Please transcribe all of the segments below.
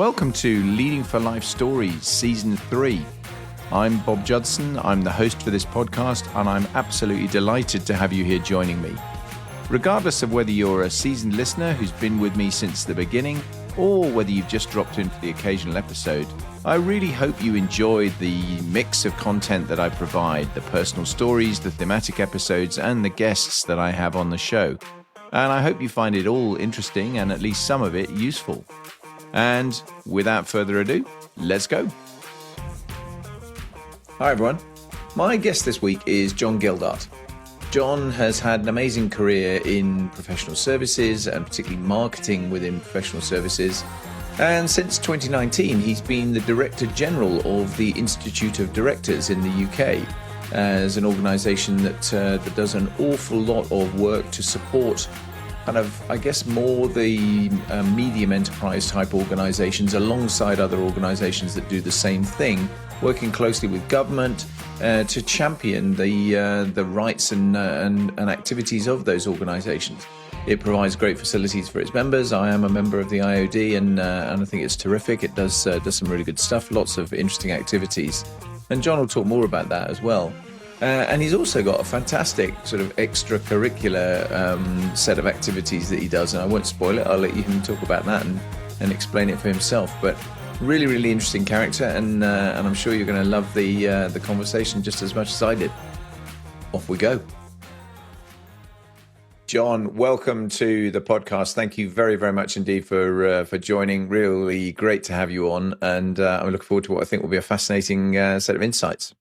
Welcome to Leading for Life Stories, Season 3. I'm Bob Judson, I'm the host for this podcast, and I'm absolutely delighted to have you here joining me. Regardless of whether you're a seasoned listener who's been with me since the beginning, or whether you've just dropped in for the occasional episode, I really hope you enjoyed the mix of content that I provide, the personal stories, the thematic episodes, and the guests that I have on the show. And I hope you find it all interesting and at least some of it useful. And without further ado, let's go. Hi everyone. My guest this week is Jon Geldart. Jon has had an amazing career in professional services and particularly marketing within professional services. And since 2019, he's been the Director General of the Institute of Directors in the UK, as an organisation that does an awful lot of work to support more the medium enterprise type organisations alongside other organisations that do the same thing, working closely with government to champion the rights and activities of those organisations. It provides great facilities for its members. I am a member of the IOD and I think it's terrific. It does some really good stuff, lots of interesting activities. And Jon will talk more about that as well. And he's also got a fantastic sort of extracurricular set of activities that he does. And I won't spoil it. I'll let him talk about that and explain it for himself. But really, really interesting character. And I'm sure you're going to love the conversation just as much as I did. Off we go. Jon, welcome to the podcast. Thank you very, very much indeed for joining. Really great to have you on. And I'm looking forward to what I think will be a fascinating set of insights.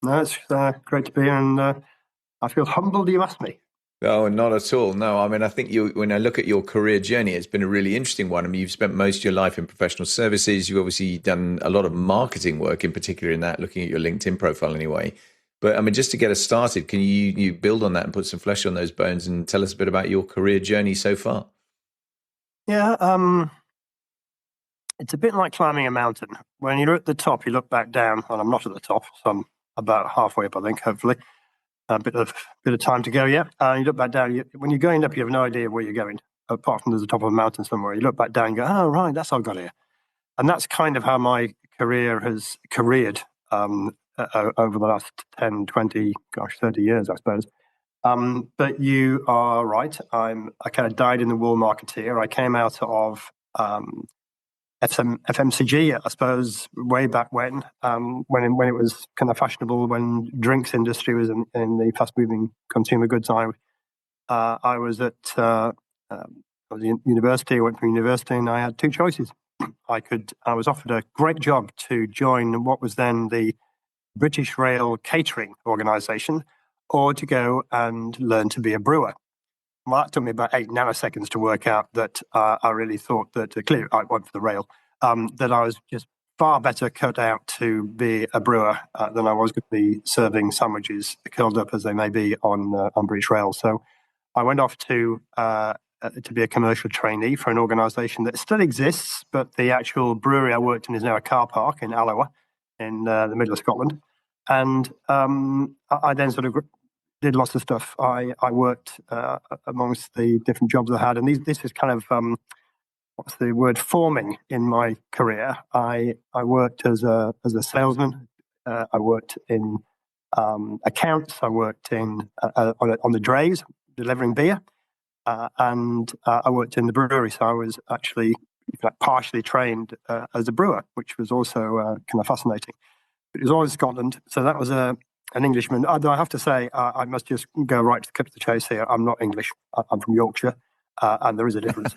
No, it's great to be here, and I feel humbled you asked me. Oh, not at all. No, I mean, I think when I look at your career journey, it's been a really interesting one. I mean, you've spent most of your life in professional services. You've obviously done a lot of marketing work, in particular in that, looking at your LinkedIn profile anyway. But I mean, just to get us started, can you build on that and put some flesh on those bones and tell us a bit about your career journey so far? Yeah, it's a bit like climbing a mountain. When you're at the top, you look back down, and I'm not at the top, so I'm about halfway up, I think, hopefully. A bit of time to go yet. You look back down. When you're going up, you have no idea where you're going, apart from there's the top of a mountain somewhere. You look back down and go, oh, right, that's how I got here. And that's kind of how my career has careered over the last 10, 20, 30 years, I suppose. But you are right. I kind of died in the wool marketeer. I came out of FMCG, I suppose, way back when it was kind of fashionable, when drinks industry was in the fast-moving consumer goods. I was at university. I went from university, and I had two choices. I was offered a great job to join what was then the British Rail Catering Organisation, or to go and learn to be a brewer. Well, that took me about 8 nanoseconds to work out that I really thought that, clearly I went for the rail, that I was just far better cut out to be a brewer than I was going to be serving sandwiches, curled up as they may be on British Rail. So I went off to be a commercial trainee for an organisation that still exists, but the actual brewery I worked in is now a car park in Alloa in the middle of Scotland. And I then sort of did lots of stuff. I worked amongst the different jobs I had, and this is kind of what's the word, forming in my career. I worked as a salesman. I worked in accounts. I worked in on the drays delivering beer, and I worked in the brewery. So I was actually partially trained as a brewer, which was also kind of fascinating. It was all in Scotland, so that was an Englishman. Although I have to say, I must just go right to the chase here. I'm not English. I'm from Yorkshire, and there is a difference.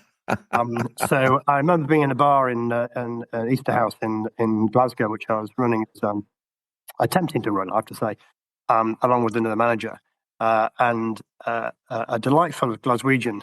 So I remember being in a bar in Easter House in Glasgow, which I was running, attempting to run, I have to say, along with another manager. And a delightful Glaswegian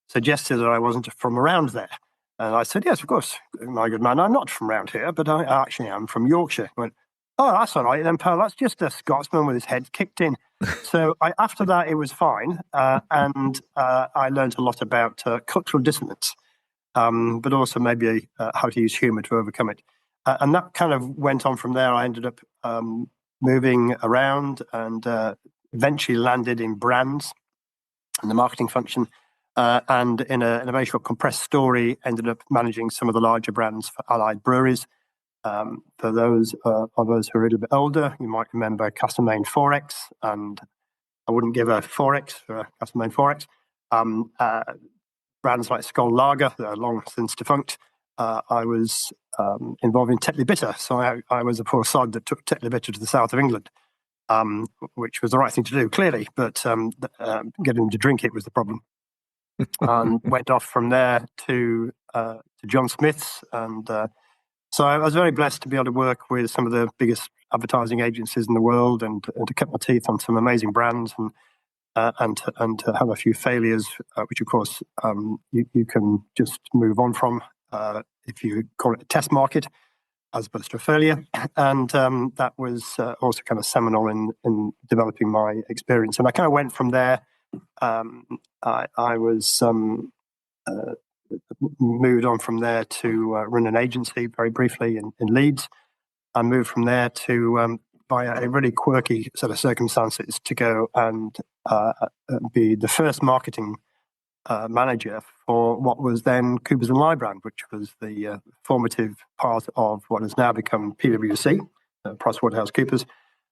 suggested that I wasn't from around there. And I said, yes, of course, my good man, I'm not from around here, but I actually am from Yorkshire. He went, oh, that's all right then, pal. That's just a Scotsman with his head kicked in. So after that, it was fine. And I learned a lot about cultural dissonance, but also maybe how to use humour to overcome it. And that kind of went on from there. I ended up moving around and eventually landed in brands and the marketing function. and in a very short compressed story, ended up managing some of the larger brands for Allied breweries. For those of us who are a little bit older, you might remember Castlemaine Forex, and I wouldn't give a Forex for a Castlemaine Forex. Brands like Skol Lager that are long since defunct. I was involved in Tetley Bitter, so I was a poor sod that took Tetley Bitter to the south of England, which was the right thing to do, clearly, but getting them to drink it was the problem. And went off from there to John Smith's, and so I was very blessed to be able to work with some of the biggest advertising agencies in the world, and to cut my teeth on some amazing brands, and to have a few failures, which of course you can just move on from if you call it a test market as opposed to a failure. And that was also kind of seminal in developing my experience. And I kind of went from there. I was moved on from there to run an agency very briefly in Leeds. I moved from there to, by a really quirky set of circumstances, to go and be the first marketing manager for what was then Coopers & Lybrand, which was the formative part of what has now become PwC, PricewaterhouseCoopers,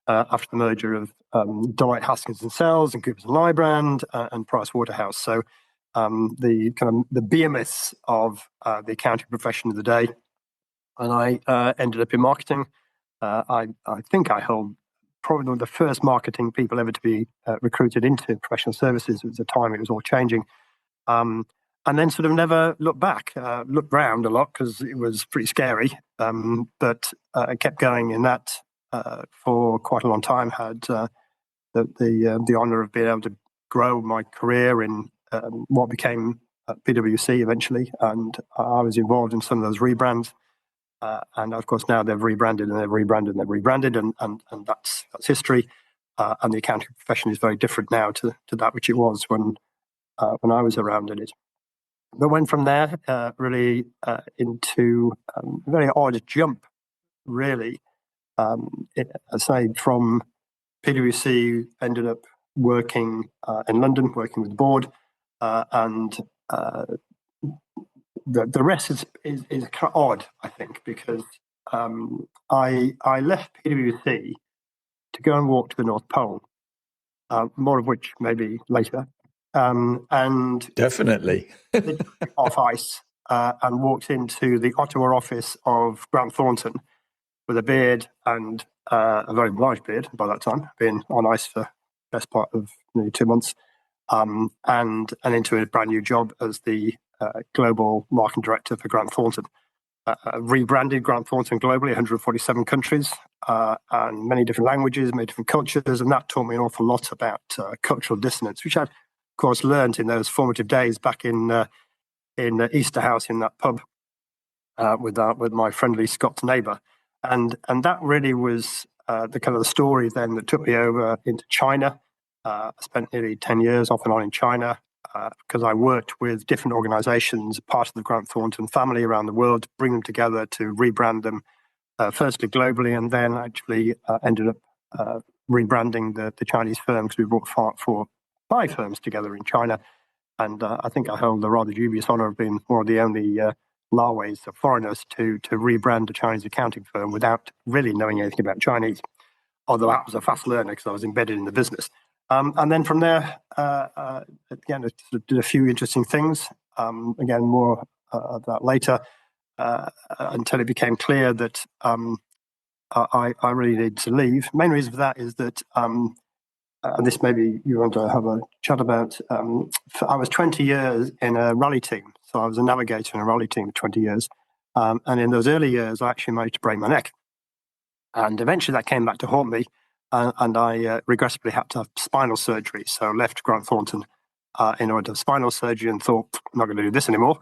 after the merger of Deloitte Haskins and Sells and Coopers & Lybrand and Pricewaterhouse. So the kind of the behemoths of the accounting profession of the day. And I ended up in marketing. I think I held probably one of the first marketing people ever to be recruited into professional services. At the time, it was all changing. And then sort of never looked back, looked round a lot because it was pretty scary. But I kept going in that for quite a long time. Had the honour of being able to grow my career in what became PwC eventually, and I was involved in some of those rebrands. And of course, now they've rebranded and they've rebranded and they've rebranded, and that's history. And the accounting profession is very different now to that which it was when I was around in it. But went from there really into a very odd jump, really. Aside from PwC, ended up working in London, working with the board, and the rest is kind of odd, I think, because I left PwC to go and walk to the North Pole, more of which maybe later. And definitely off ice, and walked into the Ottawa office of Grant Thornton with a beard, and a very large beard by that time, been on ice for the best part of nearly 2 months, and into a brand new job as the global marketing director for Grant Thornton. Rebranded Grant Thornton globally, 147 countries, and many different languages, many different cultures, and that taught me an awful lot about cultural dissonance, which I'd, of course, learned in those formative days back in Easterhouse, in that pub with my friendly Scots neighbour, and that really was the kind of the story then that took me over into China. I spent nearly 10 years off and on in China because I worked with different organisations, part of the Grant Thornton family around the world, to bring them together to rebrand them, firstly globally, and then actually ended up rebranding the Chinese firm, because we brought 5 firms together in China. And I think I held the rather dubious honour of being one of the only Laois, or foreigners, to rebrand a Chinese accounting firm without really knowing anything about Chinese, although I was a fast learner because I was embedded in the business. And then from there, again, I did a few interesting things. Again, more of that later, until it became clear that I really needed to leave. Main reason for that is that, and this maybe you want to have a chat about, I was 20 years in a rally team. So I was a navigator in a rally team for 20 years. And in those early years, I actually managed to break my neck. And eventually that came back to haunt me. And I regrettably had to have spinal surgery. So I left Grant Thornton in order to have spinal surgery, and thought, I'm not going to do this anymore.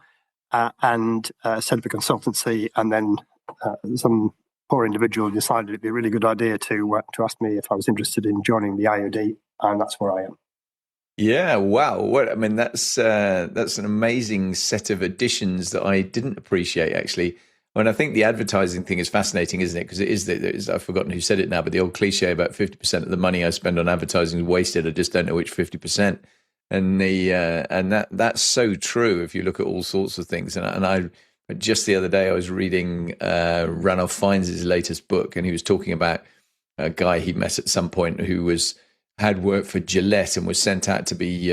And set up a consultancy. And then some poor individual decided it'd be a really good idea to ask me if I was interested in joining the IOD. And that's where I am. Yeah, wow. What I mean, that's an amazing set of additions that I didn't appreciate, actually. And I think the advertising thing is fascinating, isn't it? Because it is, I've forgotten who said it now, but the old cliche about 50% of the money I spend on advertising is wasted. I just don't know which 50%. and that's so true if you look at all sorts of things. And I just the other day I was reading Ranulph Fiennes' latest book, and he was talking about a guy he met at some point who had worked for Gillette and was sent out to be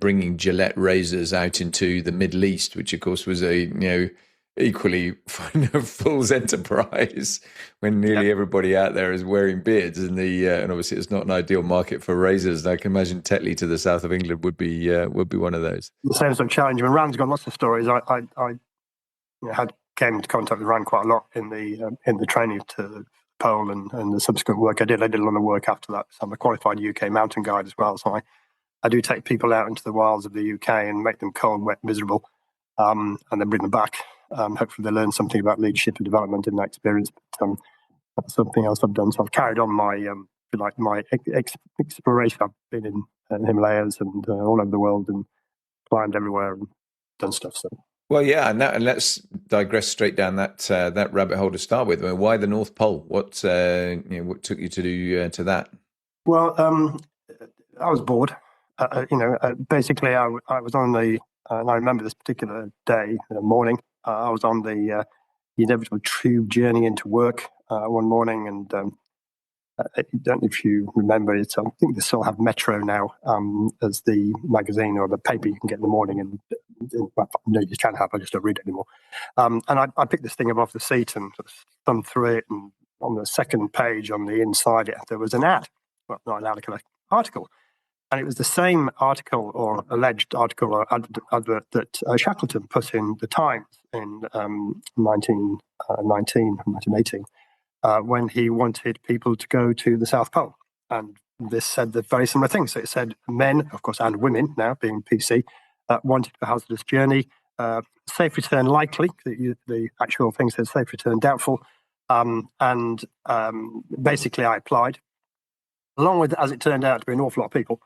bringing Gillette razors out into the Middle East, which of course was a equally fool's enterprise when nearly everybody out there is wearing beards, and obviously it's not an ideal market for razors. And I can imagine Tetley to the south of England would be one of those. The same sort of challenge. I mean, Rand's got lots of stories. I came into contact with Rand quite a lot in the training to the pole and the subsequent work I did. I did a lot of work after that. So I'm a qualified UK mountain guide as well. So I do take people out into the wilds of the UK and make them cold, wet, miserable, and then bring them back. Hopefully they learn something about leadership and development in that experience. But that's something else I've done. So I've carried on my exploration. I've been in the Himalayas and all over the world and climbed everywhere and done stuff. So. Well, yeah, and let's digress straight down that rabbit hole to start with. I mean, why the North Pole? What took you to do to that? Well, I was bored. Basically, I was on the. And I remember this particular day, morning. I was on the inevitable tube journey into work one morning, and I don't know if you remember it. I think they still have Metro now as the magazine or the paper you can get in the morning. And no, you can have. I just don't read it anymore. And I picked this thing up off the seat and sort of thumbed through it. And on the second page, on the inside, there was an ad. Well, not an ad, an article. And it was the same article or alleged article or advert that Shackleton put in the Times in 1918, when he wanted people to go to the South Pole. And this said the very similar thing. So it said men, of course, and women, now being PC, wanted a hazardous journey, safe return likely. The actual thing said safe return doubtful. Basically I applied, along with, as it turned out, to be an awful lot of people.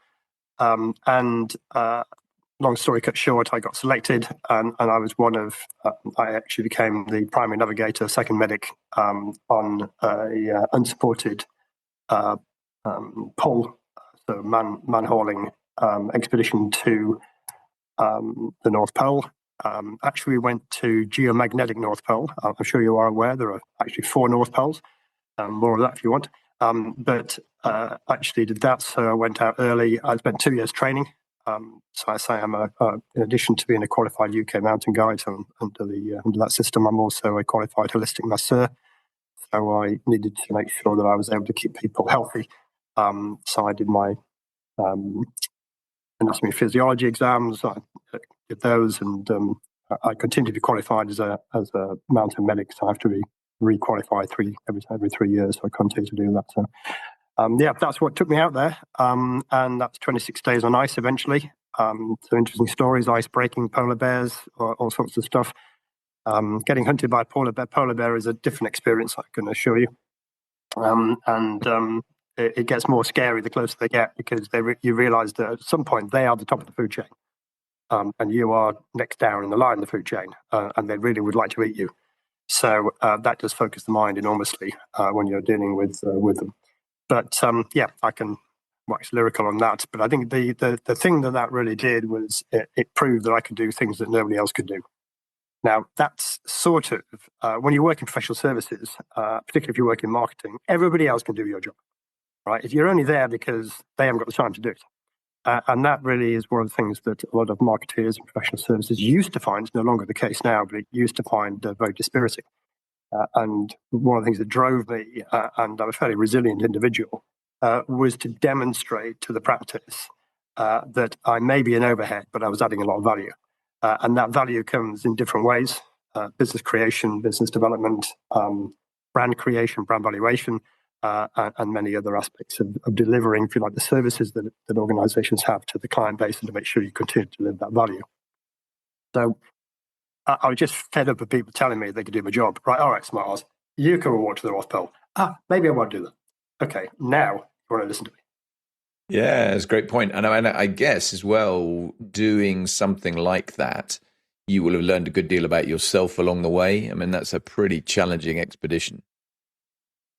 Long story cut short, I got selected, and I was one of. I actually became the primary navigator, second medic on a unsupported pole, so man hauling expedition to the North Pole. Actually, we went to geomagnetic North Pole. I'm sure you are aware there are actually 4 North Poles. More of that if you want. But actually did that, so I went out early. I spent 2 years training. So I say I'm in addition to being a qualified UK mountain guide under that system, I'm also a qualified holistic masseur. So I needed to make sure that I was able to keep people healthy. So I did my anatomy and physiology exams. I did those, and I continue to be qualified as a mountain medic. So I have to be re-qualify every 3 years. So I continue to do that. So that's what took me out there. And that's 26 days on ice eventually. So interesting stories, ice breaking, polar bears, all sorts of stuff. Getting hunted by a polar bear is a different experience, I can assure you. It gets more scary the closer they get, because you realize that at some point they are the top of the food chain. And you are next down in the line of the food chain, and they really would like to eat you. So that does focus the mind enormously when you're dealing with them. But I can wax lyrical on that. But I think the thing that really did was it proved that I could do things that nobody else could do. Now, that's sort of, when you work in professional services, particularly if you work in marketing, everybody else can do your job, right? If you're only there because they haven't got the time to do it. And that really is one of the things that a lot of marketeers and professional services used to find. It's no longer the case now, but it used to find very dispiriting. And one of the things that drove me, and I'm a fairly resilient individual, was to demonstrate to the practice that I may be an overhead, but I was adding a lot of value. And that value comes in different ways: business creation, business development, brand creation, brand valuation, and many other aspects of delivering, if you like, the services that organizations have to the client base, and to make sure you continue to deliver that value. So I was just fed up with people telling me they could do my job. Right, all right, smart ass, you can walk to the North Pole. Maybe I won't do that. Okay, now you want to listen to me. Yeah, it's a great point. And I guess as well, doing something like that, you will have learned a good deal about yourself along the way. I mean, that's a pretty challenging expedition.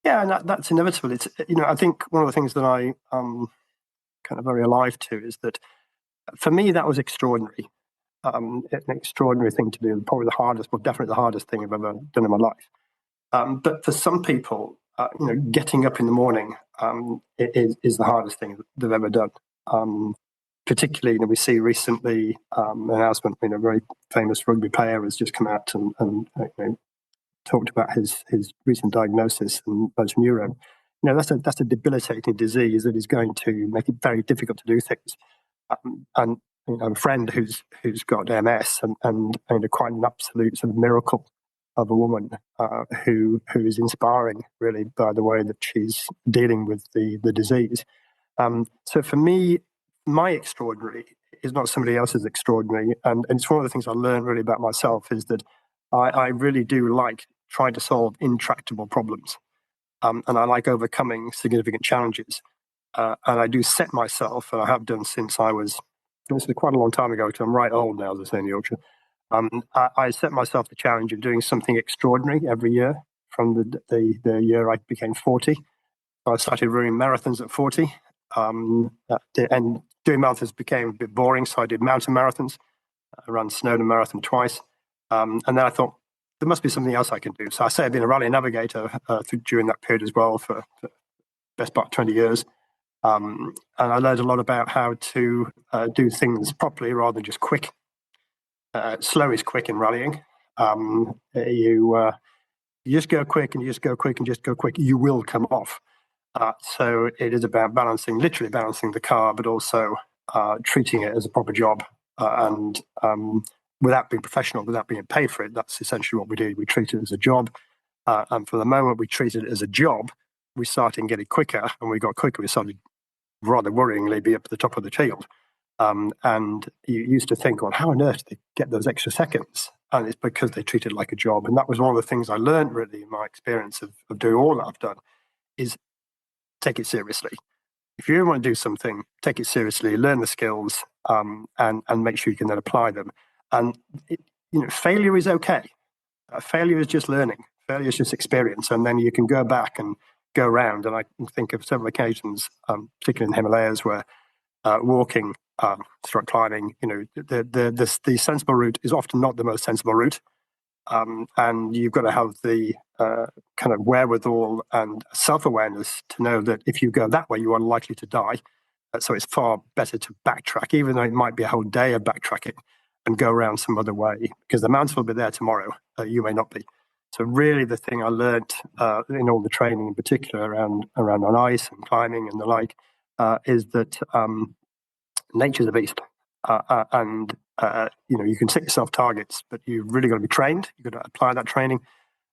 Yeah, and that's inevitable. It's, I think one of the things that I kind of very alive to is that For me, that was extraordinary. An extraordinary thing to do, probably the hardest, well, definitely the hardest thing I've ever done in my life. But for some people, getting up in the morning is the hardest thing they've ever done. Particularly, we see recently an announcement. A very famous rugby player has just come out and talked about his recent diagnosis and motor neuron. That's a debilitating disease that is going to make it very difficult to do things. And a friend who's got MS and quite an absolute sort of miracle of a woman who is inspiring, really, by the way that she's dealing with the disease. So for me, my extraordinary is not somebody else's extraordinary, and it's one of the things I learned really about myself is that I really do like trying to solve intractable problems, and I like overcoming significant challenges. And I do set myself, and I have done since this is quite a long time ago, because I'm right old now, as they say in Yorkshire. I set myself the challenge of doing something extraordinary every year from the year I became 40. I started running marathons at 40, and doing marathons became a bit boring, so I did mountain marathons. I ran Snowdon Marathon twice, and then I thought, there must be something else I can do. So I say I've been a rally navigator during that period as well for best part of 20 years. And I learned a lot about how to do things properly rather than just quick. Slow is quick in rallying. You just go quick and you just go quick and just go quick. You will come off. So it is about literally balancing the car, but also treating it as a proper job. And without being professional, without being paid for it, that's essentially what we do. We treat it as a job. And for the moment we treated it as a job, we started getting quicker, and we got quicker. We started rather worryingly be up at the top of the field. And you used to think, well, how on earth do they get those extra seconds? And it's because they treat it like a job. And that was one of the things I learned really in my experience of doing all that I've done, is take it seriously. If you want to do something, take it seriously, learn the skills, and make sure you can then apply them. And failure is okay. Failure is just learning. Failure is just experience. And then you can go back and go around. And I can think of several occasions, particularly in the Himalayas, where walking, stroke climbing, the sensible route is often not the most sensible route. And you've got to have the kind of wherewithal and self-awareness to know that if you go that way, you are likely to die. So it's far better to backtrack, even though it might be a whole day of backtracking, and go around some other way, because the mountains will be there tomorrow. You may not be. So really the thing I learned in all the training, in particular around on ice and climbing and the like, is that nature's a beast. And you can set yourself targets, but you've really got to be trained. You've got to apply that training,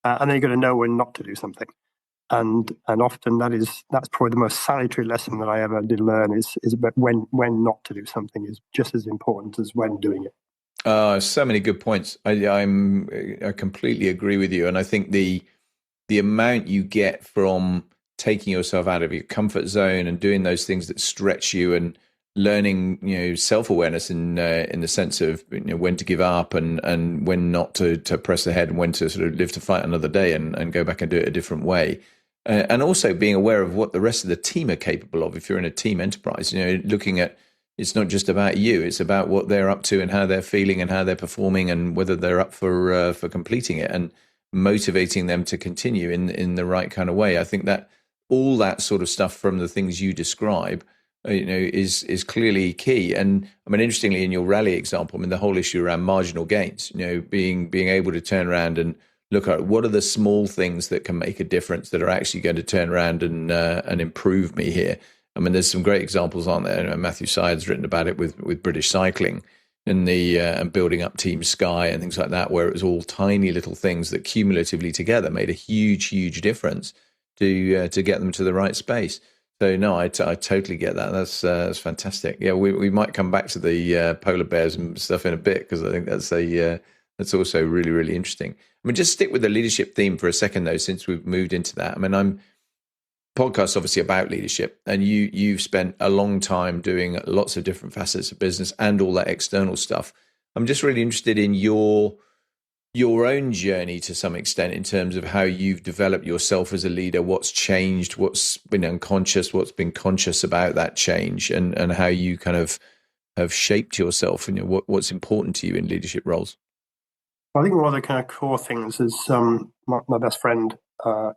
and then you've got to know when not to do something. And often that's probably the most salutary lesson that I ever did learn is about when not to do something is just as important as when doing it. So many good points. I completely agree with you, and I think the amount you get from taking yourself out of your comfort zone and doing those things that stretch you, and learning, self-awareness in the sense of when to give up and when not to press ahead, and when to sort of live to fight another day and go back and do it a different way. And also being aware of what the rest of the team are capable of. If you're in a team enterprise, looking at, it's not just about you, it's about what they're up to and how they're feeling and how they're performing and whether they're up for completing it, and motivating them to continue in the right kind of way. I think that all that sort of stuff from the things you describe, is clearly key. And I mean, interestingly, in your rally example, the whole issue around marginal gains, being able to turn around and look at what are the small things that can make a difference that are actually going to turn around and improve me here. I mean, there's some great examples, aren't there? Matthew Syed's written about it with British Cycling and and building up Team Sky and things like that, where it was all tiny little things that cumulatively together made a huge, huge difference to get them to the right space. So no, I totally get that. That's fantastic. Yeah, we might come back to the polar bears and stuff in a bit, because I think that's also really, really interesting. I mean, just stick with the leadership theme for a second, though, since we've moved into that. I mean, podcast obviously about leadership, and you've spent a long time doing lots of different facets of business and all that external stuff. I'm just really interested in your own journey to some extent, in terms of how you've developed yourself as a leader, what's changed, what's been unconscious, what's been conscious about that change, and how you kind of have shaped yourself and what's important to you in leadership roles? I think one of the kind of core things is my best friend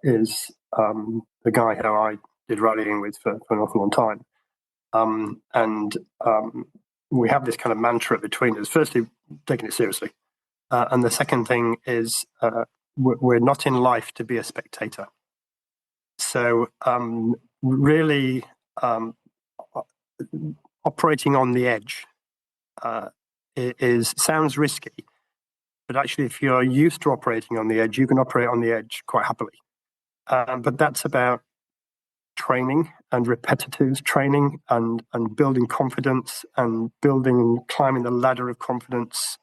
is the guy who I did rallying with for an awful long time. And we have this kind of mantra between us. Firstly, taking it seriously. And the second thing is we're not in life to be a spectator. So really operating on the edge sounds risky, but actually if you're used to operating on the edge, you can operate on the edge quite happily. But that's about training and repetitive training and building confidence and climbing the ladder of confidence,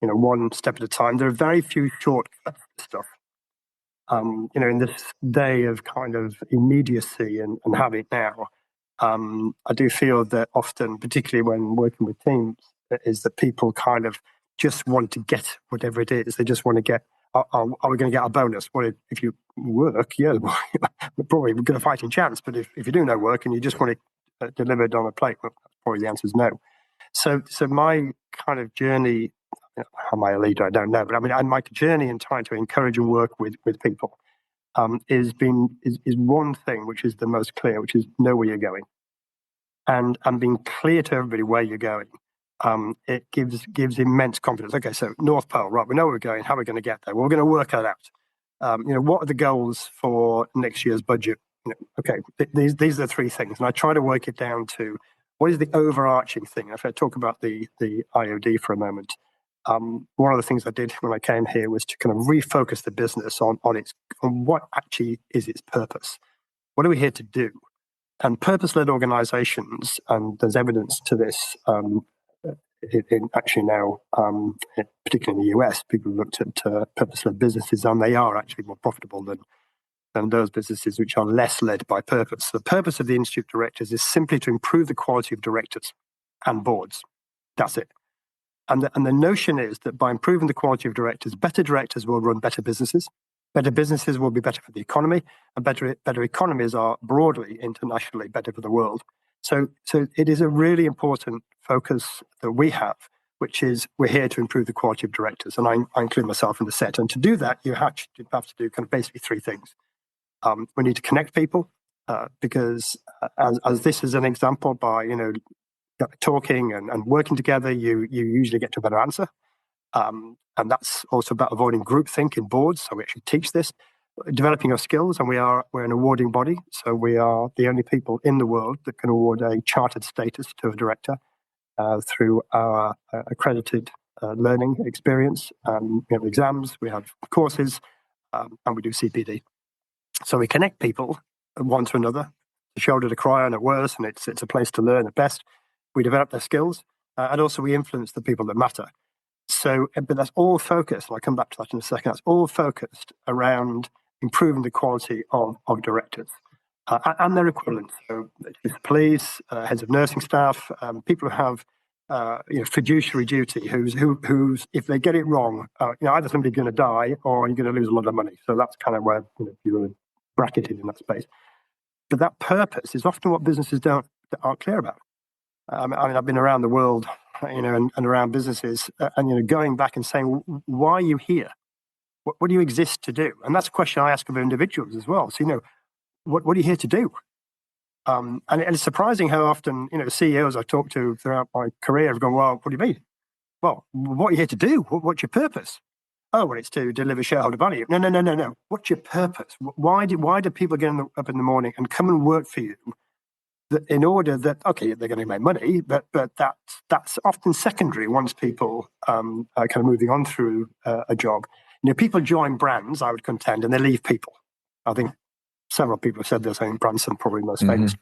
one step at a time. There are very few shortcuts to stuff. In this day of kind of immediacy and habit now, I do feel that often, particularly when working with teams, is that people kind of just want to get whatever it is. They just want to get, are we going to get a bonus? Well, if you work, yeah, we're probably going to fight in chance. But if you do no work and you just want it delivered on a plate, well, probably the answer is no. So my kind of journey, am I a leader? I don't know. But I mean, my journey in trying to encourage and work with people is one thing which is the most clear, which is know where you're going. And being clear to everybody where you're going. It gives immense confidence. Okay, so North Pole, right? We know where we're going. How are we going to get there? Well, we're going to work that out. What are the goals for next year's budget? Okay, these are the three things, and I try to work it down to what is the overarching thing. If I talk about the IOD for a moment, one of the things I did when I came here was to kind of refocus the business on what actually is its purpose. What are we here to do? And purpose-led organizations, and there's evidence to this actually now, particularly in the US, people looked at purpose-led businesses, and they are actually more profitable than those businesses which are less led by purpose. The purpose of the Institute of Directors is simply to improve the quality of directors and boards. That's it. And the notion is that by improving the quality of directors, better directors will run better businesses. Better businesses will be better for the economy, and better economies are broadly, internationally, better for the world. So it is a really important focus that we have, which is we're here to improve the quality of directors. And I include myself in the set. And to do that, you have to do kind of basically three things. We need to connect people because as this is an example, by talking and working together, you usually get to a better answer. And that's also about avoiding groupthink in boards. So we actually teach this, developing our skills, and we're an awarding body. So we are the only people in the world that can award a chartered status to a director through our accredited learning experience. We have exams, we have courses, and we do CPD. So we connect people one to another, a shoulder to cry on at worst, and it's a place to learn at best. We develop their skills, and also we influence the people that matter. So, but that's all focused, and I'll come back to that in a second, that's all focused around improving the quality of directors and their equivalents. So police, heads of nursing staff, people who have fiduciary duty, who's if they get it wrong, either somebody's going to die or you're going to lose a lot of money. So that's kind of where you're bracketed in that space. But that purpose is often what businesses aren't clear about. I've been around the world, and around businesses, and going back and saying, why are you here? What do you exist to do? And that's a question I ask of individuals as well. So, what are you here to do? And it's surprising how often, CEOs I've talked to throughout my career have gone, well, what do you mean? Well, what are you here to do? What's your purpose? Oh, well, it's to deliver shareholder value. No. What's your purpose? Why do people get up in the morning and come and work for you? In order that, okay, they're going to make money, but that's often secondary once people are kind of moving on through a job. People join brands, I would contend, and they leave people. I think several people have said this. I think Branson probably most famous.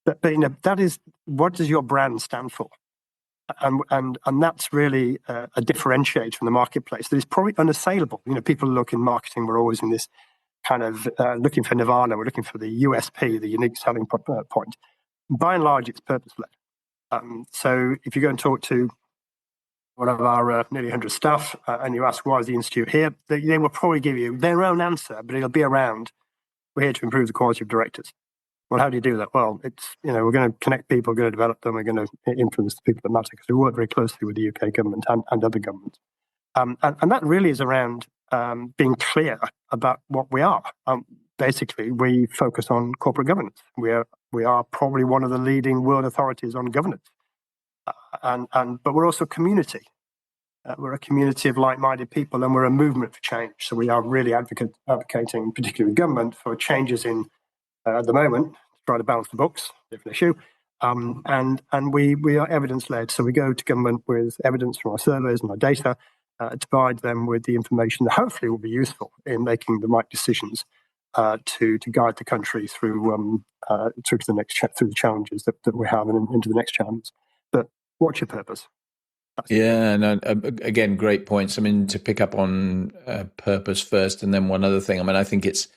But that is, what does your brand stand for? And that's really a differentiator from the marketplace that is probably unassailable. People look in marketing, we're always in this kind of looking for nirvana, we're looking for the USP, the unique selling point. By and large, it's purpose-led. So if you go and talk to one of our nearly 100 staff and you ask, why is the Institute here? They will probably give you their own answer, but it'll be around, we're here to improve the quality of directors. Well, how do you do that? Well, it's, we're going to connect people, we're going to develop them, we're going to influence the people that matter, because we work very closely with the UK government and other governments. And that really is around being clear about what we are. Basically, we focus on corporate governance. We are probably one of the leading world authorities on governance. But we're also a community. We're a community of like-minded people, and we're a movement for change. So we are really advocating, particularly with government, for changes in, at the moment, try to balance the books, different issue. And we are evidence-led. So we go to government with evidence from our surveys and our data, to provide them with the information that hopefully will be useful in making the right decisions to guide the country through the challenges that we have and into the next challenges. But what's your purpose? Yeah, and again, great points. I mean, to pick up on purpose first, and then one other thing. I mean, I think it's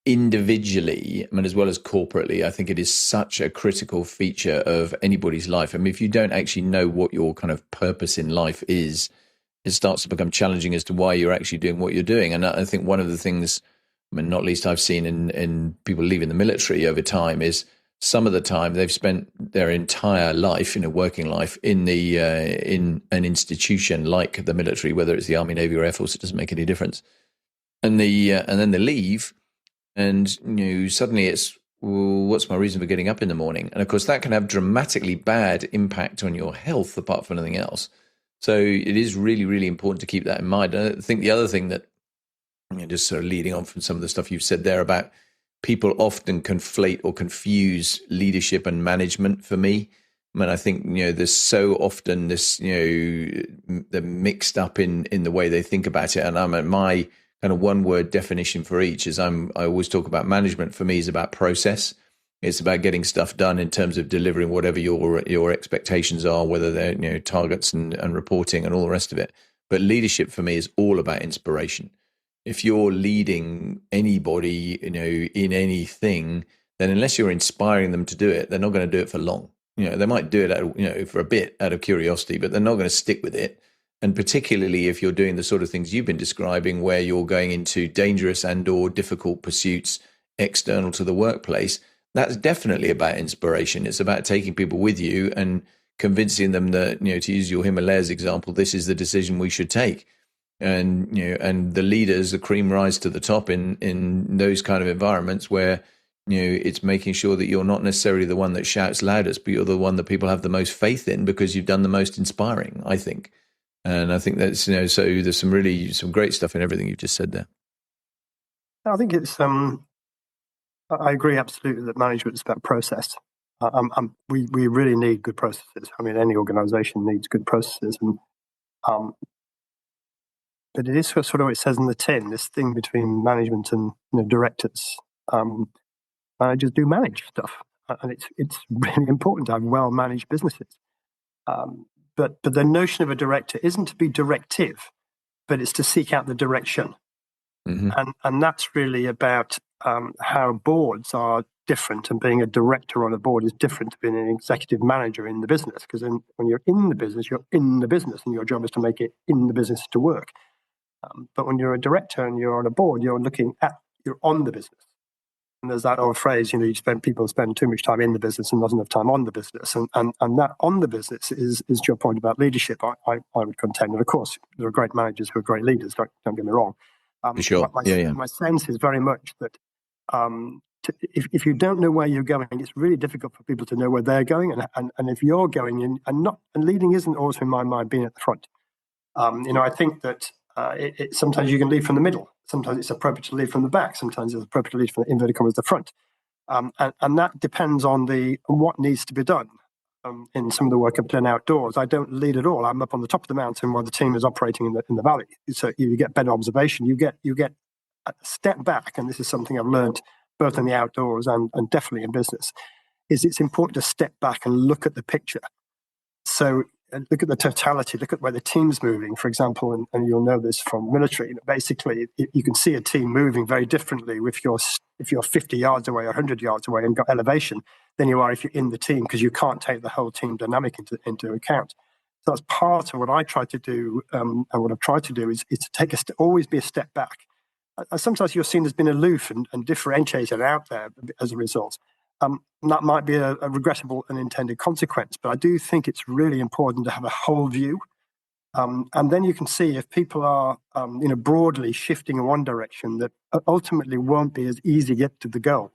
individually, I mean, as well as corporately, I think it is such a critical feature of anybody's life. I mean, if you don't actually know what your kind of purpose in life is, it starts to become challenging as to why you're actually doing what you're doing. And I think one of the things, I mean, not least I've seen in people leaving the military over time, is some of the time they've spent their entire life, working life in an institution like the military, whether it's the Army, Navy, or Air Force, it doesn't make any difference. And then they leave, and suddenly it's, well, what's my reason for getting up in the morning? And of course, that can have dramatically bad impact on your health, apart from anything else. So it is really, really important to keep that in mind. And I think the other thing that, just sort of leading on from some of the stuff you've said there about people often conflate or confuse leadership and management for me. I mean, I think, there's so often this, they're mixed up in the way they think about it. And my kind of one word definition for each is I always talk about management for me is about process. It's about getting stuff done in terms of delivering whatever your expectations are, whether they're targets and reporting and all the rest of it. But leadership for me is all about inspiration. If you're leading anybody, in anything, then unless you're inspiring them to do it, they're not going to do it for long. They might do it for a bit out of curiosity, but they're not going to stick with it. And particularly if you're doing the sort of things you've been describing, where you're going into dangerous and/or difficult pursuits external to the workplace, that's definitely about inspiration. It's about taking people with you and convincing them that, to use your Himalayas example, this is the decision we should take. And, and the leaders, the cream rise to the top in those kind of environments where, it's making sure that you're not necessarily the one that shouts loudest, but you're the one that people have the most faith in because you've done the most inspiring, I think. And I think that's, so there's some great stuff in everything you've just said there. I think it's, I agree absolutely that management is about process. We really need good processes. I mean, any organization needs good processes. And but it is sort of what it says in the tin, this thing between management and directors. Managers do manage stuff, and it's really important to have well-managed businesses. But the notion of a director isn't to be directive, but it's to seek out the direction. Mm-hmm. And that's really about how boards are different, and being a director on a board is different to being an executive manager in the business, because when you're in the business, you're in the business, and your job is to make it in the business to work. But when you're a director and you're on a board, you're on the business. And there's that old phrase, people spend too much time in the business and not enough time on the business. And that on the business is to your point about leadership, I would contend. And of course, there are great managers who are great leaders, don't get me wrong. Sure. My sense is very much that if you don't know where you're going, it's really difficult for people to know where they're going. And if you're going in, and leading isn't also, in my mind, being at the front. I think that sometimes you can lead from the middle. Sometimes it's appropriate to lead from the back. Sometimes it's appropriate to lead from the inverted commas the front. And that depends on what needs to be done. In some of the work I've done outdoors, I don't lead at all. I'm up on the top of the mountain while the team is operating in the valley. So you get better observation. You get a step back, and this is something I've learned both in the outdoors and definitely in business, is it's important to step back and look at the picture. So look at the totality, look at where the team's moving, for example, and you'll know this from military. Basically, you can see a team moving very differently if you're 50 yards away or 100 yards away and got elevation than you are if you're in the team, because you can't take the whole team dynamic into account. So that's part of what I try to do, and what I've tried to do is to always be a step back. Sometimes you're seen as being aloof and differentiated out there as a result. that might be a regrettable and intended consequence. But I do think it's really important to have a whole view. And then you can see if people are, broadly shifting in one direction that ultimately won't be as easy to get to the goal.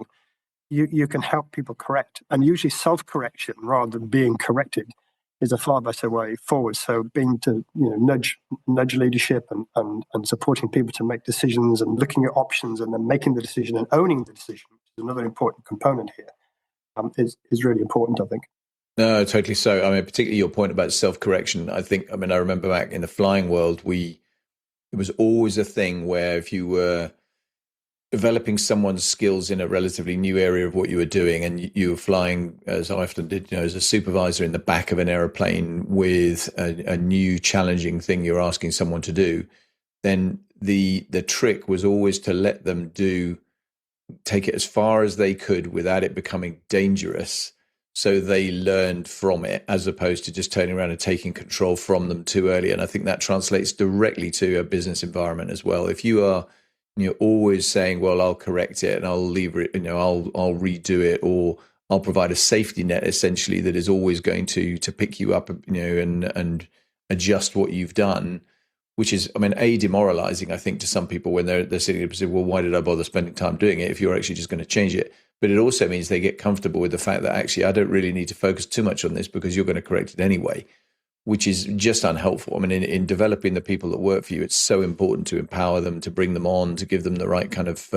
You can help people correct, and usually self-correction rather than being corrected is a far better way forward. So being to nudge leadership and supporting people to make decisions and looking at options and then making the decision and owning the decision, which is another important component here, is really important, I think. No, totally so. I mean, particularly your point about self-correction. I remember back in the flying world, it was always a thing where if you were developing someone's skills in a relatively new area of what you were doing, and you were flying, as I often did, as a supervisor in the back of an aeroplane with a new challenging thing you're asking someone to do, then the trick was always to let them take it as far as they could without it becoming dangerous. So they learned from it, as opposed to just turning around and taking control from them too early. And I think that translates directly to a business environment as well. If you are always saying, well, I'll correct it and I'll leave it, I'll redo it, or I'll provide a safety net essentially that is always going to pick you up, and adjust what you've done, which is, demoralizing, I think, to some people when they're sitting there and say, well, why did I bother spending time doing it if you're actually just going to change it? But it also means they get comfortable with the fact that actually I don't really need to focus too much on this because you're going to correct it anyway, which is just unhelpful. In developing the people that work for you, it's so important to empower them, to bring them on, to give them the right kind of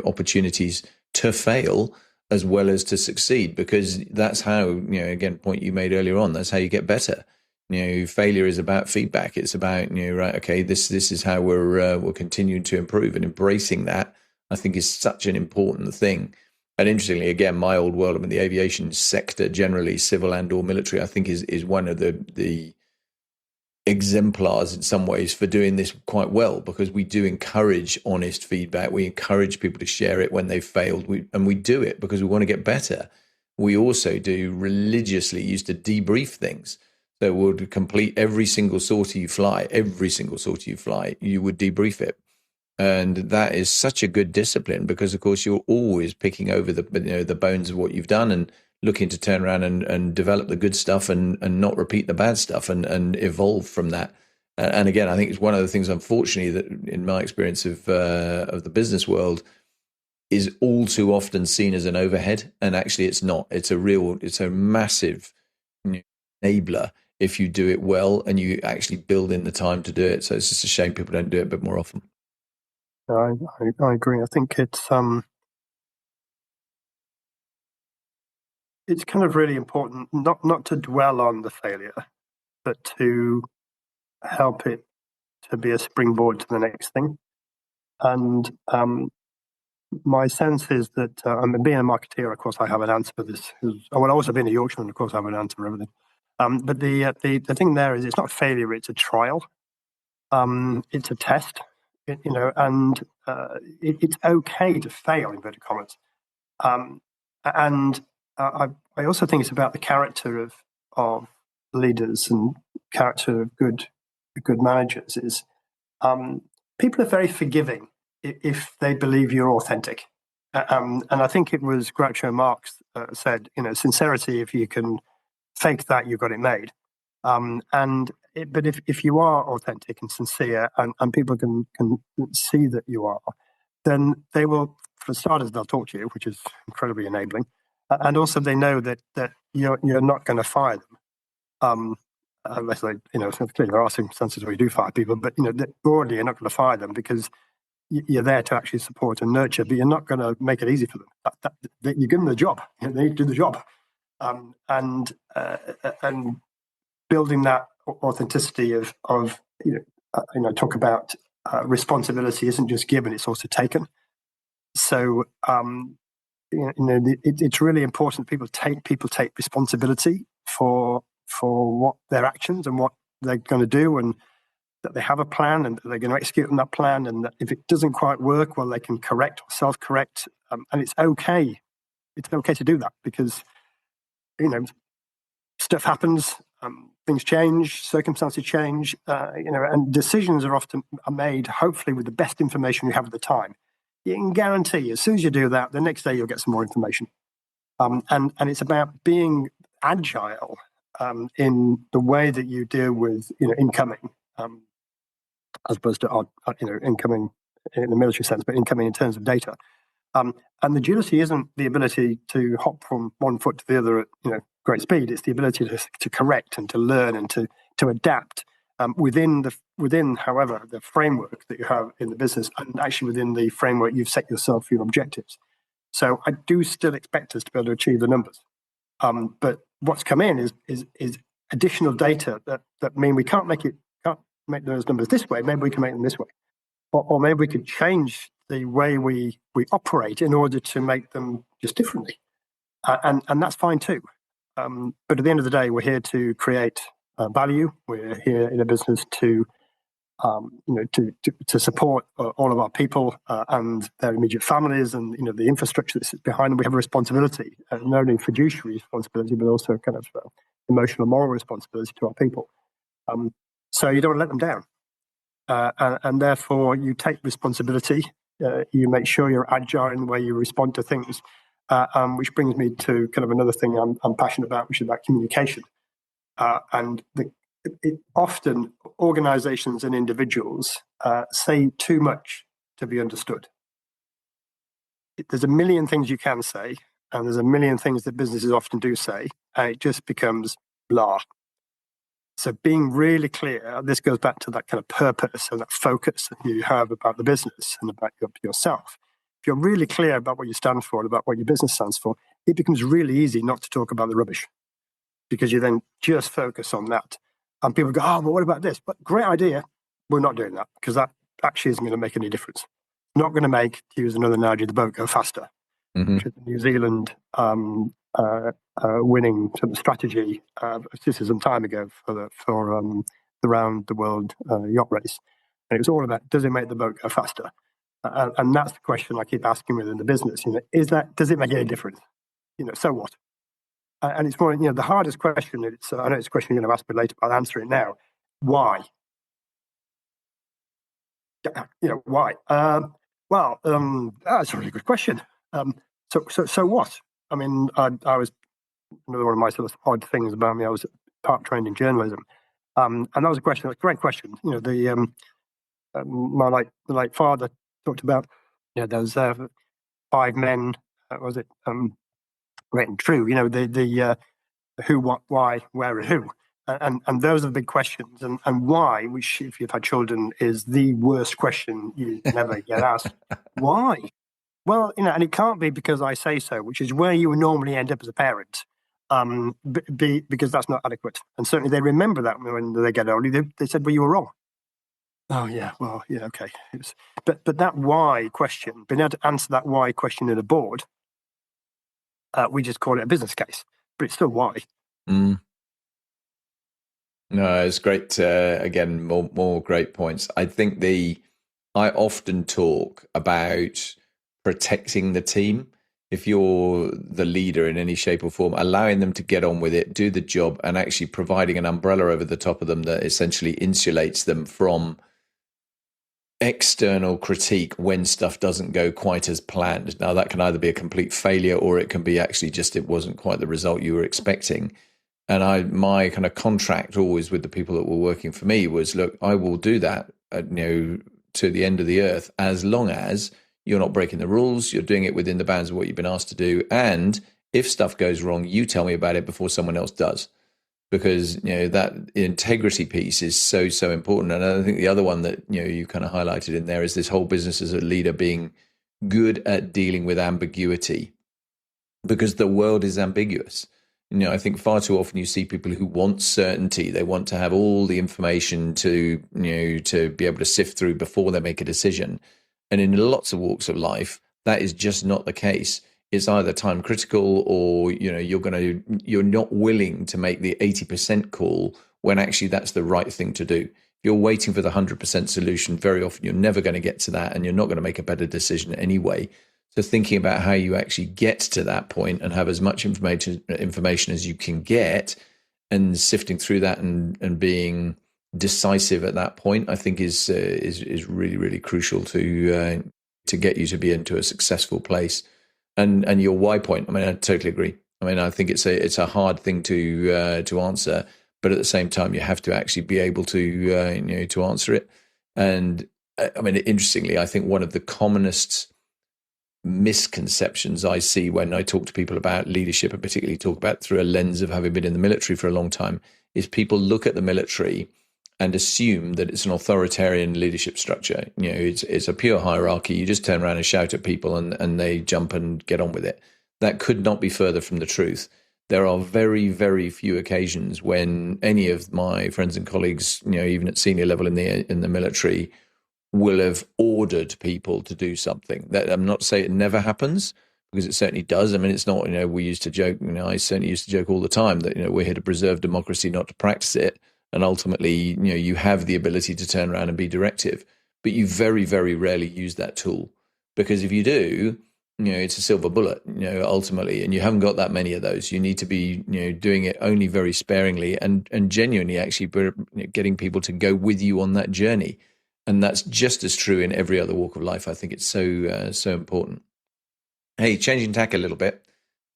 opportunities to fail as well as to succeed, because that's how, again, point you made earlier on, that's how you get better. Failure is about feedback. It's about, right, okay, this is how we're continuing to improve, and embracing that, I think, is such an important thing. And interestingly, again, my old world, the aviation sector generally, civil and or military, I think is one of the exemplars in some ways for doing this quite well, because we do encourage honest feedback. We encourage people to share it when they've failed. We do it because we want to get better. We also do religiously used to debrief things. So we'll complete every single sortie you fly, you would debrief it. And that is such a good discipline, because, of course, you're always picking over the bones of what you've done and looking to turn around and develop the good stuff and not repeat the bad stuff and evolve from that. And again, I think it's one of the things, unfortunately, that in my experience of the business world is all too often seen as an overhead. And actually it's not. It's a massive enabler if you do it well and you actually build in the time to do it. So it's just a shame people don't do it a bit more often. I agree. I think it's kind of really important not to dwell on the failure, but to help it to be a springboard to the next thing. And my sense is that being a marketeer, of course, I have an answer for this. Well, I also being a Yorkshireman, of course, I have an answer for everything. But the thing there is, it's not failure; it's a trial. It's a test. And it's okay to fail, inverted commas. And I also think it's about the character of leaders and character of good managers. Is people are very forgiving if they believe you're authentic. And I think it was Groucho Marx said, sincerity, if you can fake that, you've got it made. But if you are authentic and sincere, and people can see that you are, then they will, for starters, they'll talk to you, which is incredibly enabling, and also they know that you're not going to fire them, unless they, clearly there are circumstances where you do fire people, but broadly you're not going to fire them because you're there to actually support and nurture, but you're not going to make it easy for them. You give them the job; they need to do the job, and building that authenticity of talk about responsibility isn't just given, it's also taken. So it's really important people take responsibility for what their actions and what they're going to do, and that they have a plan and that they're going to execute on that plan, and that if it doesn't quite work, well, they can correct or self-correct, and it's okay to do that, because stuff happens. Things change, circumstances change, and decisions are often made, hopefully, with the best information you have at the time. You can guarantee, as soon as you do that, the next day you'll get some more information. And it's about being agile in the way that you deal with incoming, as opposed to incoming in the military sense, but incoming in terms of data. And agility isn't the ability to hop from one foot to the other at great speed. It's the ability to correct and to learn and to adapt within, however, the framework that you have in the business, and actually within the framework you've set yourself for your objectives. So I do still expect us to be able to achieve the numbers. But what's come in is additional data that mean we can't make those numbers this way. Maybe we can make them this way, or maybe we could change the way we operate in order to make them just differently, and that's fine too. But at the end of the day, we're here to create value. We're here in a business to support all of our people and their immediate families, and the infrastructure that sits behind them. We have a responsibility, not only fiduciary responsibility, but also kind of emotional, moral responsibility to our people. So you don't let them down, and therefore you take responsibility. You make sure you're agile in the way you respond to things, which brings me to kind of another thing I'm passionate about, which is about communication. And often organizations and individuals say too much to be understood. There's a million things you can say, and there's a million things that businesses often do say, and it just becomes blah. So being really clear, this goes back to that kind of purpose and that focus that you have about the business and about yourself. If you're really clear about what you stand for and about what your business stands for, it becomes really easy not to talk about the rubbish, because you then just focus on that. And people go, oh, but what about this? But great idea. We're not doing that, because that actually isn't going to make any difference. Not going to make, to use another analogy, the boat go faster. Mm-hmm. Which is the New Zealand winning sort of strategy. This is some time ago for the round the world yacht race, and it was all about, does it make the boat go faster? And that's the question I keep asking within the business. Does it make any difference? So what? And it's more, the hardest question. I know it's a question you're going to ask me later, but I'll answer it now. Why? Why? That's a really good question. So what? I mean, I was, another one of my sort of odd things about me, I was part trained in journalism. And that was a question, a great question. My late father talked about, those 5 men, was it, right and true, the who, what, why, where, and who. And those are the big questions. And why, which, if you've had children, is the worst question you never get asked. Why? Well, and it can't be because I say so, which is where you would normally end up as a parent, because that's not adequate. And certainly they remember that when they get older. They said, well, you were wrong. Oh, yeah, well, yeah, okay. But that why question, being able to answer that why question in a board, we just call it a business case, but it's still why. Mm. No, it's great. Again, more great points. I think I often talk about protecting the team. If you're the leader in any shape or form, allowing them to get on with it, do the job, and actually providing an umbrella over the top of them that essentially insulates them from external critique when stuff doesn't go quite as planned. Now, that can either be a complete failure, or it can be actually just it wasn't quite the result you were expecting. And my kind of contract always with the people that were working for me was, look, I will do that, to the end of the earth, as long as you're not breaking the rules, you're doing it within the bounds of what you've been asked to do. And if stuff goes wrong, you tell me about it before someone else does. Because, that integrity piece is so, so important. And I think the other one that, you kind of highlighted in there is this whole business as a leader being good at dealing with ambiguity, because the world is ambiguous. I think far too often you see people who want certainty. They want to have all the information to be able to sift through before they make a decision. And in lots of walks of life, that is just not the case. It's either time critical, or you're not willing to make the 80% call when actually that's the right thing to do. If you're waiting for the 100% solution, very often you're never going to get to that, and you're not going to make a better decision anyway. So thinking about how you actually get to that point and have as much information as you can get, and sifting through that and being decisive at that point, I think is really, really crucial to get you to be into a successful place. And your why point, I mean, I totally agree. I mean, I think it's a hard thing to answer, but at the same time, you have to actually be able to to answer it. And I mean, interestingly, I think one of the commonest misconceptions I see when I talk to people about leadership, and particularly talk about through a lens of having been in the military for a long time, is people look at the military and assume that it's an authoritarian leadership structure. It's a pure hierarchy. You just turn around and shout at people and they jump and get on with it. That could not be further from the truth. There are very, very few occasions when any of my friends and colleagues, even at senior level in the military, will have ordered people to do something. That I'm not saying it never happens, because it certainly does. I mean, it's not, we used to joke, I certainly used to joke all the time that, we're here to preserve democracy, not to practice it. And ultimately, you have the ability to turn around and be directive, but you very, very rarely use that tool, because if you do, it's a silver bullet, ultimately, and you haven't got that many of those. You need to be, doing it only very sparingly and genuinely actually getting people to go with you on that journey. And that's just as true in every other walk of life. I think it's so important. Hey, changing tack a little bit,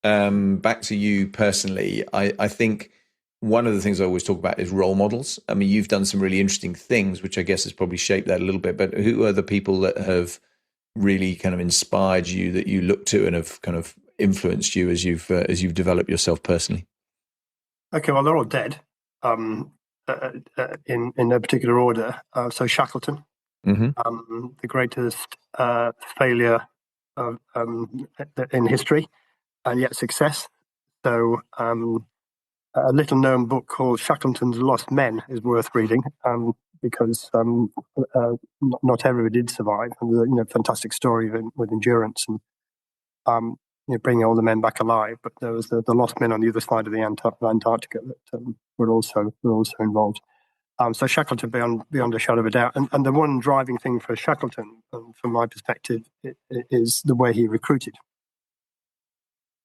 back to you personally. I think one of the things I always talk about is role models. I mean, you've done some really interesting things, which I guess has probably shaped that a little bit. But who are the people that have really kind of inspired you, that you look to and have kind of influenced you as you've developed yourself personally? Okay, well, they're all dead, in no particular order. So Shackleton, the greatest failure of, in history, and yet success. So a little known book called Shackleton's Lost Men is worth reading, because not everybody did survive. And fantastic story with endurance and bringing all the men back alive. But there was the lost men on the other side of the Antarctica that were also involved. So Shackleton, beyond a shadow of a doubt, and the one driving thing for Shackleton, from my perspective, is the way he recruited.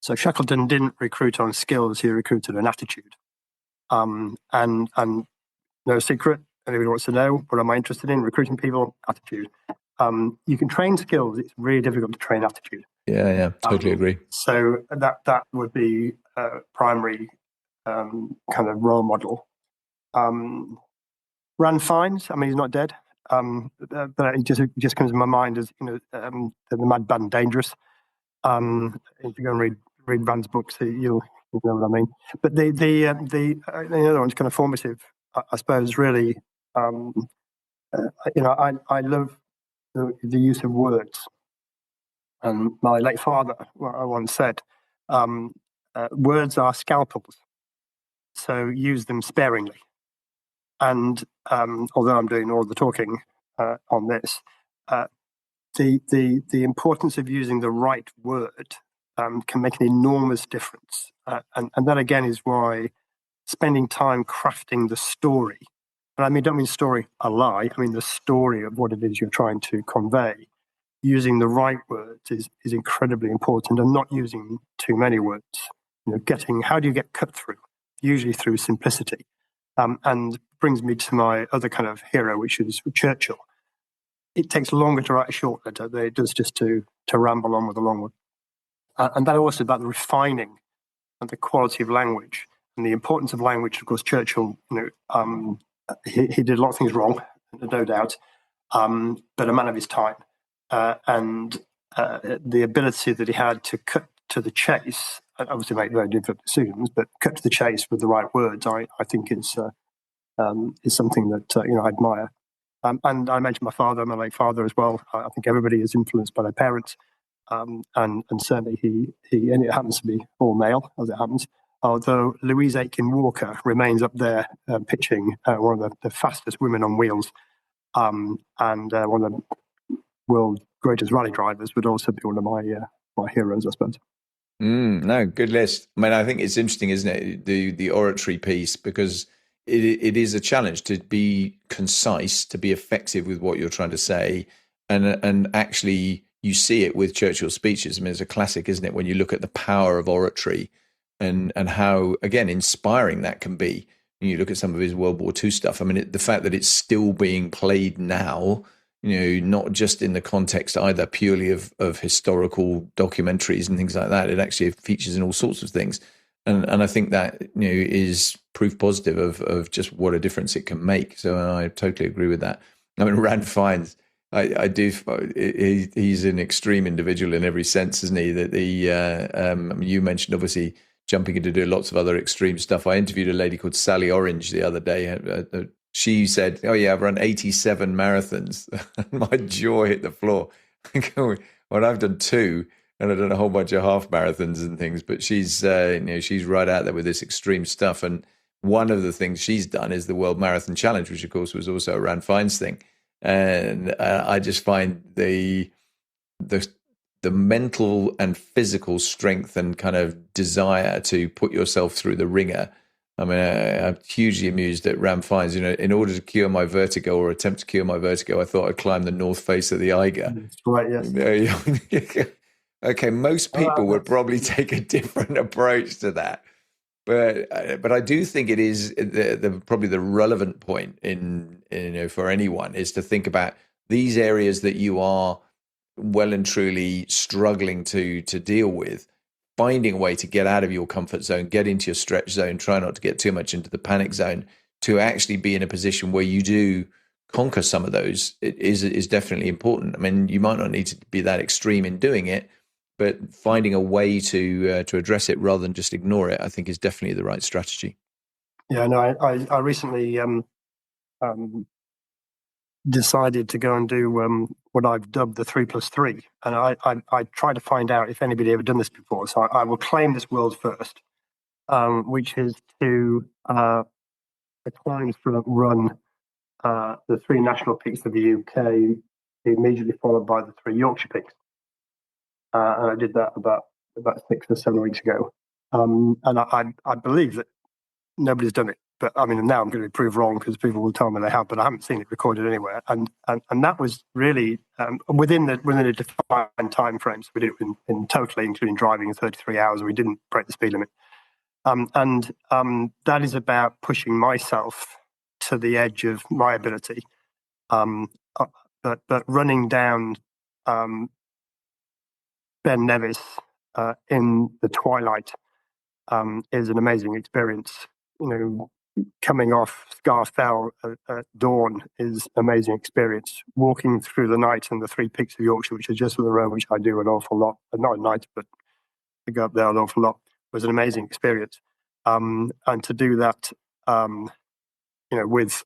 So Shackleton didn't recruit on skills; he recruited on attitude. And no secret, anybody wants to know what am I interested in? Recruiting people, attitude. You can train skills; it's really difficult to train attitude. Yeah, totally agree. So that would be a primary kind of role model. Ran Fiennes, I mean, he's not dead, but it just comes to my mind as the Mad, Bad and Dangerous. If you go and read Rand's books, you'll know what I mean. But the other one's kind of formative, I suppose. Really, I love the use of words. And my late father once said, "Words are scalpels, so use them sparingly." And although I'm doing all the talking on this, the importance of using the right word can make an enormous difference. And that again is why spending time crafting the story, and I don't mean story a lie, I mean the story of what it is you're trying to convey, using the right words is incredibly important, and not using too many words. How do you get cut through? Usually through simplicity. And brings me to my other kind of hero, which is Churchill. It takes longer to write a short letter than it does just to ramble on with a long one. And that also about the refining and the quality of language and the importance of language. Of course, Churchill, he did a lot of things wrong, no doubt, but a man of his time. And the ability that he had to cut to the chase, obviously make very difficult decisions, but cut to the chase with the right words, I think is something that I admire. And I mentioned my father, my late father as well. I think everybody is influenced by their parents, and certainly he and it happens to be all male, as it happens. Although Louise Aitken Walker remains up there pitching one of the fastest women on wheels, and one of the world's greatest rally drivers, would also be one of my heroes, I suppose. No, good list. I mean, I think it's interesting, isn't it, the oratory piece, because it is a challenge to be concise, to be effective with what you're trying to say, and actually you see it with Churchill's speeches. I mean, it's a classic, isn't it, when you look at the power of oratory and how, again, inspiring that can be. And you look at some of his World War II stuff. I mean, the fact that it's still being played now not just in the context either purely of historical documentaries and things like that. It actually features in all sorts of things. And I think that, is proof positive of just what a difference it can make. So I totally agree with that. I mean, Rand Fiennes, I do. He's an extreme individual in every sense, isn't he? That you mentioned obviously jumping into do lots of other extreme stuff. I interviewed a lady called Sally Orange the other day. She said, "Oh yeah, I've run 87 marathons." My jaw hit the floor. Well, I've done 2, and I've done a whole bunch of half marathons and things. But she's, she's right out there with this extreme stuff. And one of the things she's done is the World Marathon Challenge, which of course was also a Rand Fiennes thing. And I just find the mental and physical strength and kind of desire to put yourself through the ringer. I mean, I'm hugely amused at Rand Fiennes. In order to cure my vertigo or attempt to cure my vertigo, I thought I'd climb the north face of the Eiger. That's right, yes. Okay, most people would probably take a different approach to that. But I do think it is probably the relevant point in for anyone is to think about these areas that you are well and truly struggling to deal with, finding a way to get out of your comfort zone, get into your stretch zone, try not to get too much into the panic zone, to actually be in a position where you do conquer some of those is definitely important. I mean, you might not need to be that extreme in doing it, but finding a way to address it rather than just ignore it, I think, is definitely the right strategy. Yeah, no, I recently decided to go and do what I've dubbed the 3+3, and I try to find out if anybody ever done this before. So I will claim this world first, which is to climb, run the 3 national peaks of the UK, immediately followed by the 3 Yorkshire peaks. And I did that about 6 or 7 weeks ago. And I believe that nobody's done it. But I mean, now I'm going to be proved wrong because people will tell me they have, but I haven't seen it recorded anywhere. And that was really within a defined time frame. So we did it in totally, including driving, in 33 hours. And we didn't break the speed limit. And that is about pushing myself to the edge of my ability. But running down Ben Nevis in the twilight is an amazing experience. Coming off Scar Fell at dawn is an amazing experience. Walking through the night in the 3 peaks of Yorkshire, which are just on the road, which I do an awful lot, not at night, but I go up there an awful lot, was an amazing experience. And to do that, with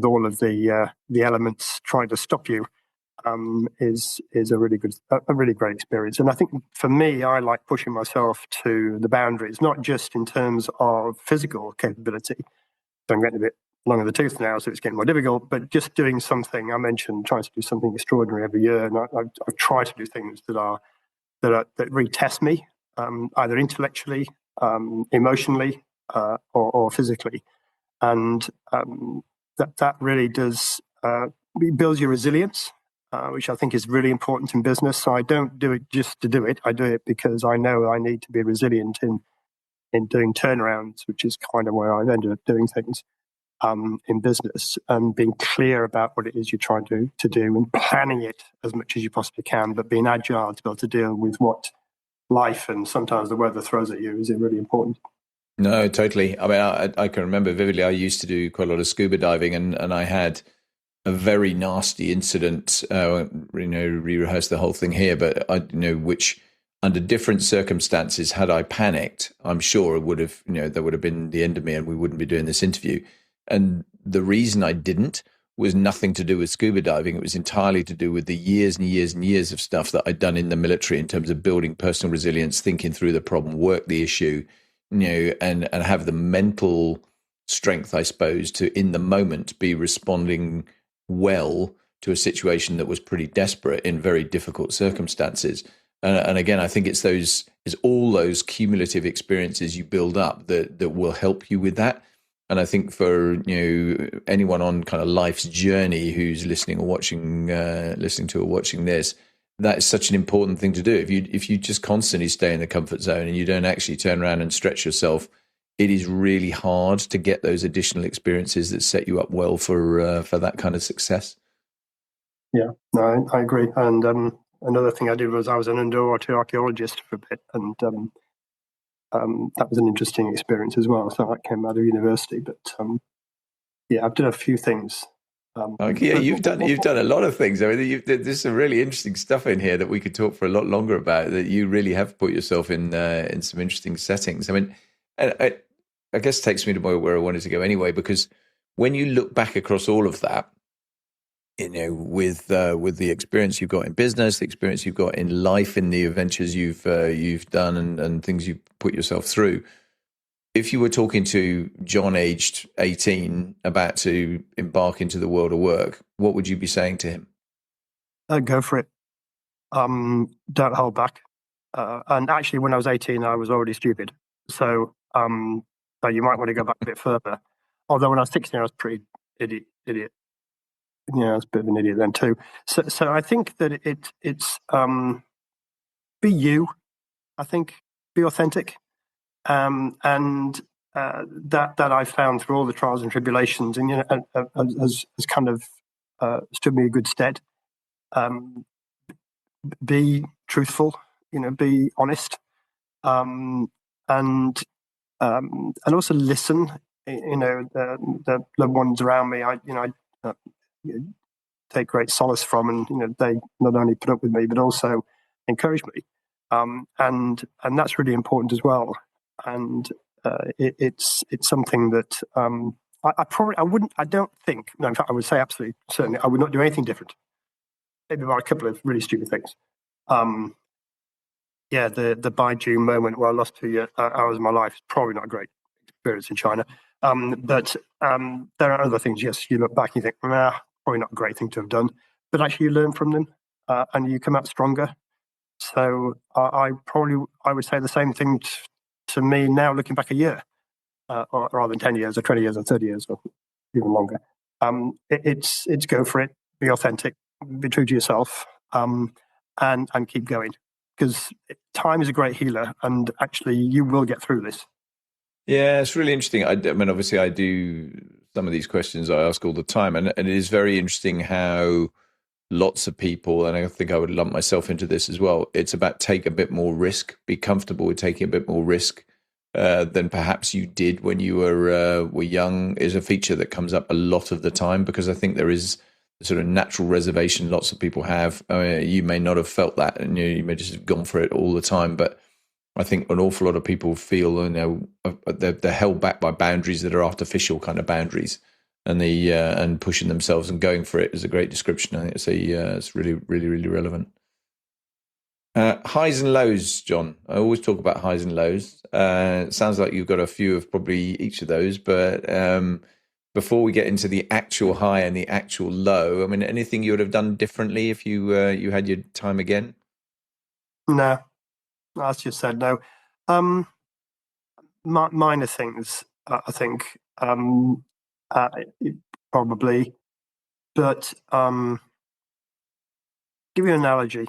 all of the elements trying to stop you, is a really great experience. And I think for me, I like pushing myself to the boundaries, not just in terms of physical capability. So I'm getting a bit long in the tooth now, so it's getting more difficult, but just doing something. I mentioned trying to do something extraordinary every year, and I've tried to do things that really test me, either intellectually, emotionally, or physically. And that really does build your resilience, which I think is really important in business. So I don't do it just to do it. I do it because I know I need to be resilient in doing turnarounds, which is kind of where I've ended up doing things in business, and being clear about what it is you're trying to do and planning it as much as you possibly can, but being agile to be able to deal with what life and sometimes the weather throws at you is really important. No, totally. I mean, I can remember vividly, I used to do quite a lot of scuba diving, and I had a very nasty incident. Re-rehearse the whole thing here, but which under different circumstances, had I panicked, I'm sure it would have, that would have been the end of me, and we wouldn't be doing this interview. And the reason I didn't was nothing to do with scuba diving. It was entirely to do with the years and years and years of stuff that I'd done in the military in terms of building personal resilience, thinking through the problem, work the issue, and have the mental strength, I suppose, to in the moment be responding well to a situation that was pretty desperate in very difficult circumstances. And again, I think it's all those cumulative experiences you build up that will help you with that. And I think for anyone on kind of life's journey who's listening or watching this, that is such an important thing to do. If you just constantly stay in the comfort zone and you don't actually turn around and stretch yourself, it is really hard to get those additional experiences that set you up well for that kind of success. Yeah, no, I agree. And another thing I did was I was an underwater archaeologist for a bit, and that was an interesting experience as well. So that came out of university, but yeah, I've done a few things. Okay, yeah, you've done a lot of things. I mean, there's some really interesting stuff in here that we could talk for a lot longer about. That you really have put yourself in some interesting settings. I mean, and I guess takes me to where I wanted to go anyway, because when you look back across all of that, with the experience you've got in business, the experience you've got in life, in the adventures you've done, and things you've put yourself through. If you were talking to Jon, aged 18, about to embark into the world of work, what would you be saying to him? Go for it. Don't hold back. And actually, when I was 18, I was already stupid. So you might want to go back a bit further. Although when I was 16, I was pretty idiot. Yeah, I was a bit of an idiot then too. So I think that it's be you. I think be authentic. And that I found through all the trials and tribulations, and has kind of stood me in good stead. Um, be truthful, be honest, um, and also listen. The loved ones around me, I take great solace from, and they not only put up with me but also encourage me, and that's really important as well. And it's something that I wouldn't, I don't think, no, in fact, I would say absolutely certainly I would not do anything different. Maybe about a couple of really stupid things. Um, yeah, the Baiju moment where I lost 2 hours of my life is probably not a great experience in China. But there are other things. Yes, you look back and you think, probably not a great thing to have done, but actually you learn from them, and you come out stronger. So I would say the same thing to me now, looking back a year, or rather than 10 years, or 20 years, or 30 years, or even longer. It's go for it, be authentic, be true to yourself, and keep going, because time is a great healer, and actually you will get through this. Yeah, it's really interesting. I mean, obviously, I do some of these questions I ask all the time, and it is very interesting how lots of people, and I think I would lump myself into this as well. It's about take a bit more risk, be comfortable with taking a bit more risk than perhaps you did when you were young. Is a feature that comes up a lot of the time, because I think there is a sort of natural reservation lots of people have. I mean, you may not have felt that, and you may just have gone for it all the time, but I think an awful lot of people feel, they're held back by boundaries that are artificial kind of boundaries, and and pushing themselves and going for it is a great description. I think it's really, really, really relevant. Highs and lows, Jon. I always talk about highs and lows. It sounds like you've got a few of probably each of those, but before we get into the actual high and the actual low, I mean, anything you would have done differently if you had your time again? No, as you said, no. Um, Minor things, I think, uh, probably. But give you an analogy.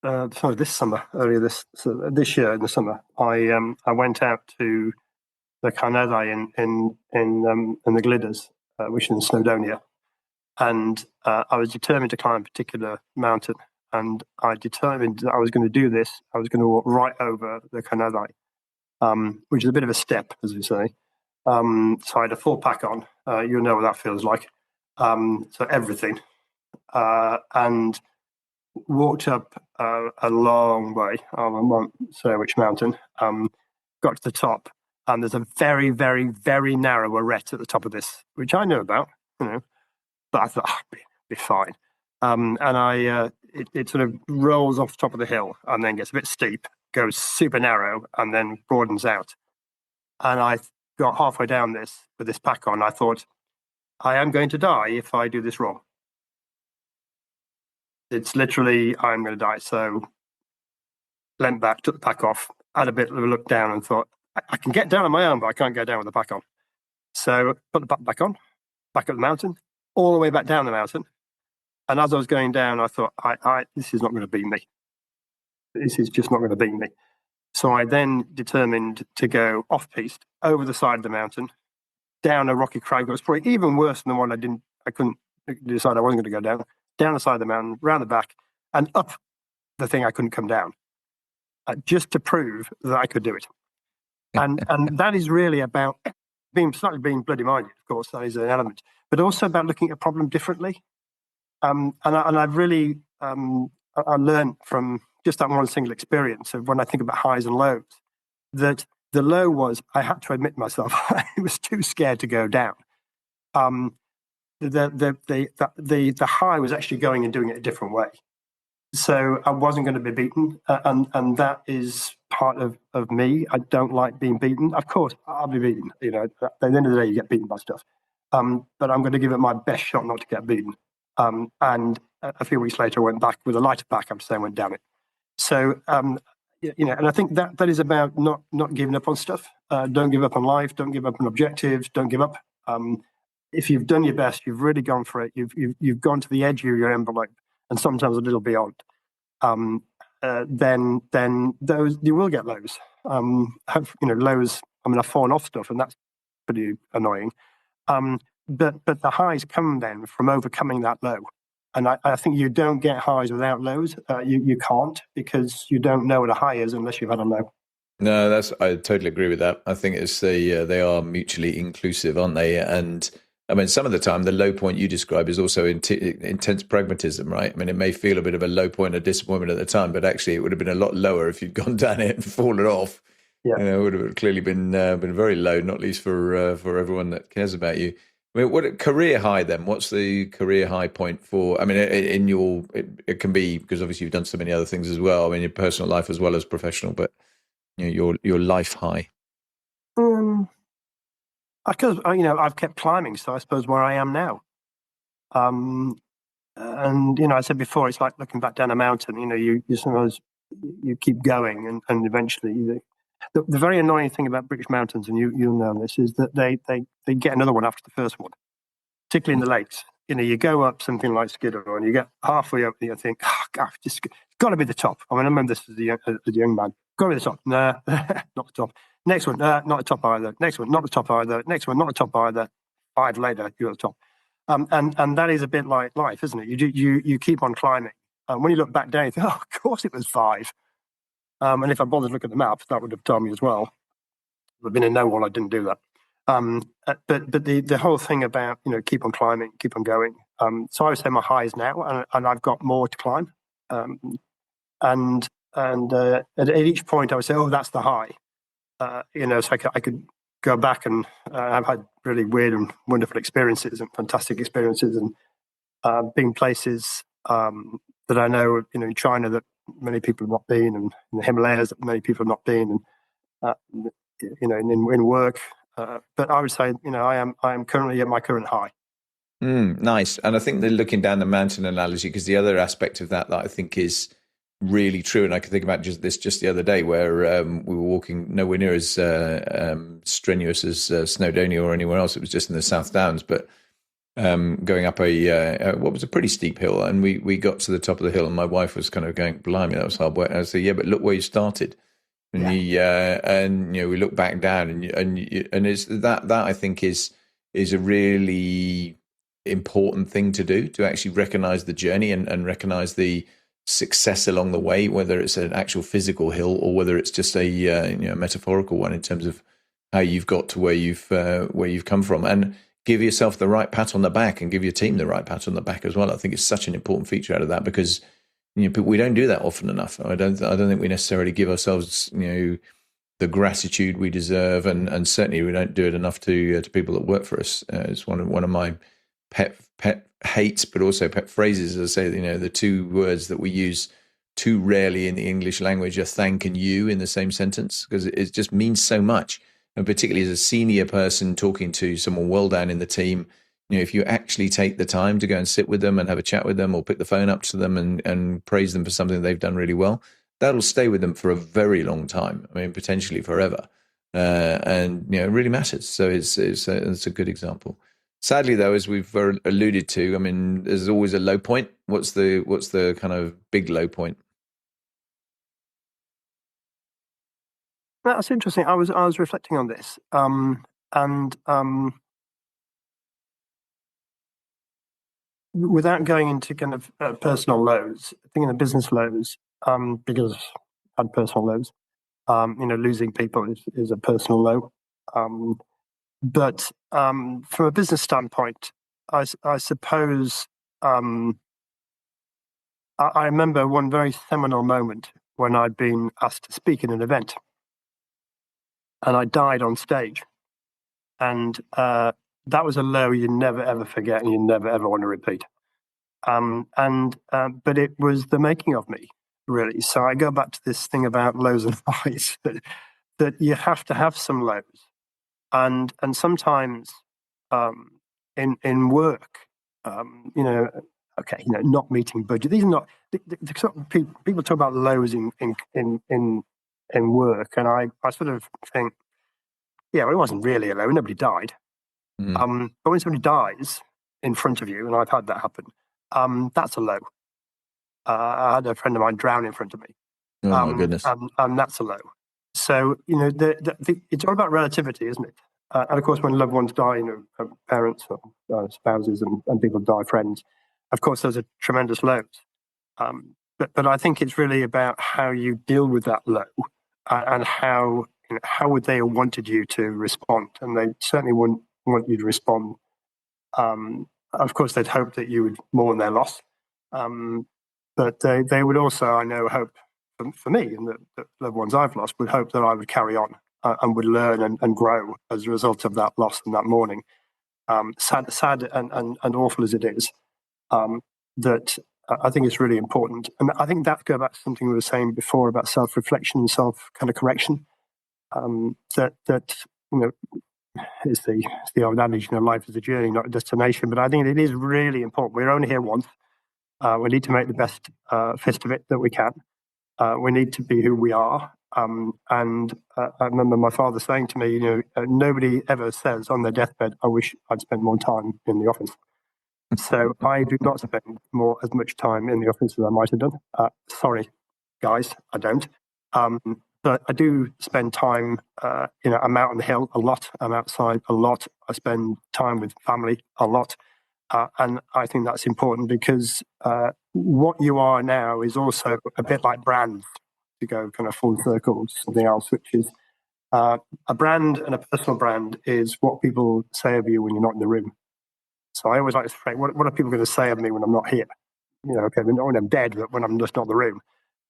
This summer, earlier this year in the summer, I went out to the Carnedai in the Glidders, which is in Snowdonia, and I was determined to climb a particular mountain, and I determined that I was going to do this. I was going to walk right over the Carnedai, which is a bit of a step, as we say. So I had a full pack on. You'll know what that feels like. So everything, and walked up a long way. I won't say which mountain. Got to the top, and there's a very, very, very narrow arete at the top of this, which I know about, but I thought, be fine. It sort of rolls off the top of the hill and then gets a bit steep, goes super narrow, and then broadens out. And I got halfway down this with this pack on. I thought, I am going to die if I do this wrong. It's literally, I'm going to die. So leant back, took the pack off, had a bit of a look down and thought, I can get down on my own, but I can't get down with the pack on. So put the pack back on, back up the mountain, all the way back down the mountain. And as I was going down, I thought, this is not going to beat me. This is just not going to beat me. So I then determined to go off-piste, over the side of the mountain, down a rocky crag that was probably even worse than the one I couldn't decided I wasn't going to go down the side of the mountain, round the back, and up the thing I couldn't come down, just to prove that I could do it. And that is really about being bloody minded, of course, that is an element, but also about looking at a problem differently. And I've really I learned from just that one single experience of when I think about highs and lows, that the low was I had to admit myself I was too scared to go down. The high was actually going and doing it a different way. So I wasn't going to be beaten, and that is part of me. I don't like being beaten. Of course, I'll be beaten. You know, at the end of the day, you get beaten by stuff. But I'm going to give it my best shot not to get beaten. And a few weeks later, I went back with a lighter pack. I'm saying, went down it. So you know, and I think that is about not giving up on stuff. Don't give up on life. Don't give up on objectives. Don't give up. If you've done your best, you've really gone for it. You've gone to the edge of your envelope, and sometimes a little beyond. Then those you will get lows. Lows. I mean, I've fallen off stuff, and that's pretty annoying. But the highs come then from overcoming that low, and I think you don't get highs without lows. You can't, because you don't know what a high is unless you've had a low. No, I totally agree with that. I think it's they are mutually inclusive, aren't they? And I mean, some of the time, the low point you describe is also intense pragmatism, right? I mean, it may feel a bit of a low point, a disappointment at the time, but actually, it would have been a lot lower if you'd gone down it and fallen off. Yeah. You know, it would have clearly been very low, not least for everyone that cares about you. I mean, what career high then? What's the career high point for? I mean, in your it can be, because obviously you've done so many other things as well. I mean, your personal life as well as professional, but you know, your life high. Because I've kept climbing, so I suppose where I am now. And I said before, it's like looking back down a mountain. You know, you sometimes you keep going, and eventually, the very annoying thing about British mountains, and you'll know this, is that they get another one after the first one, particularly in the lakes. You know, you go up something like Skiddaw, and you get halfway up, and you think, oh, God, it's got to be the top. I mean, I remember this as a young man. Got to be the top. Nah, not the top. Next one, not the top either. Next one, not the top either. Next one, not the top either. 5 later, you're at the top. And that is a bit like life, isn't it? You keep on climbing. And when you look back down, you think, oh, of course it was 5. And if I bothered to look at the map, that would have told me as well. I've been in no wall, I didn't do that. But the whole thing about, keep on climbing, keep on going. So I would say my high is now, and I've got more to climb. And at each point I would say, oh, that's the high. So I could go back, and I've had really weird and wonderful experiences and fantastic experiences, and been places that I know, in China that many people have not been, and in the Himalayas that many people have not been, and in work. But I would say, I am currently at my current high. Nice. And I think they're looking down the mountain analogy, because the other aspect of that I think is really true, and I can think about just the other day, where we were walking nowhere near as strenuous as Snowdonia or anywhere else. It was just in the South Downs, but going up what was a pretty steep hill, and we got to the top of the hill, and my wife was kind of going, blimey, that was hard work. And I said, yeah, but look where you started. And we look back down, and it's that I think is a really important thing to do, to actually recognize the journey and recognize the success along the way, whether it's an actual physical hill or whether it's just a metaphorical one in terms of how you've got to where you've come from, and give yourself the right pat on the back, and give your team the right pat on the back as well. I think it's such an important feature out of that, because we don't do that often enough. I don't think we necessarily give ourselves the gratitude we deserve, and certainly we don't do it enough to people that work for us. It's one of my pet hates, but also pet phrases. As I say, the two words that we use too rarely in the English language are thank and you in the same sentence, because it just means so much. And particularly as a senior person talking to someone well down in the team, if you actually take the time to go and sit with them and have a chat with them, or pick the phone up to them and praise them for something they've done really well, that'll stay with them for a very long time. I mean, potentially forever. And it really matters. So it's a good example. Sadly, though, as we've alluded to, I mean, there's always a low point. What's the kind of big low point? That's interesting. I was reflecting on this, and without going into kind of personal lows, thinking of business lows, because I've had personal lows. Losing people is a personal low. But from a business standpoint, I suppose I remember one very seminal moment when I'd been asked to speak in an event, and I died on stage, and that was a low you never ever forget, and you never ever want to repeat. But it was the making of me, really. So I go back to this thing about lows and highs, that you have to have some lows, and sometimes in work, not meeting budget. These are not the sort of people talk about lows in work, and I sort of think, yeah, well, it wasn't really a low. Nobody died. But when somebody dies in front of you, and I've had that happen, that's a low. I had a friend of mine drown in front of me. Oh my goodness. And that's a low. So, it's all about relativity, isn't it? And of course, when loved ones die, parents or spouses and people die, friends, of course, those are tremendous lows. But I think it's really about how you deal with that low, and how would they have wanted you to respond. And they certainly wouldn't want you to respond. Of course, they'd hope that you would mourn their loss. But they would also, I know, hope for me and the loved ones I've lost would hope that I would carry on and would learn and grow as a result of that loss and that mourning. Sad and awful as it is, that I think it's really important. And I think that goes back to something we were saying before about self-reflection and kind of correction. That is the old adage, life is a journey, not a destination. But I think it is really important. We're only here once. We need to make the best fist of it that we can. We need to be who we are. And I remember my father saying to me, nobody ever says on their deathbed, I wish I'd spent more time in the office. So I do not spend as much time in the office as I might have done. Sorry, guys, I don't. But I do spend time, I'm out on the hill a lot. I'm outside a lot. I spend time with family a lot. And I think that's important because what you are now is also a bit like brands, to go kind of full circle to something else, which is a brand, and a personal brand is what people say of you when you're not in the room. So I always like to say, what are people going to say of me when I'm not here? Okay, not when I'm dead, but when I'm just not in the room.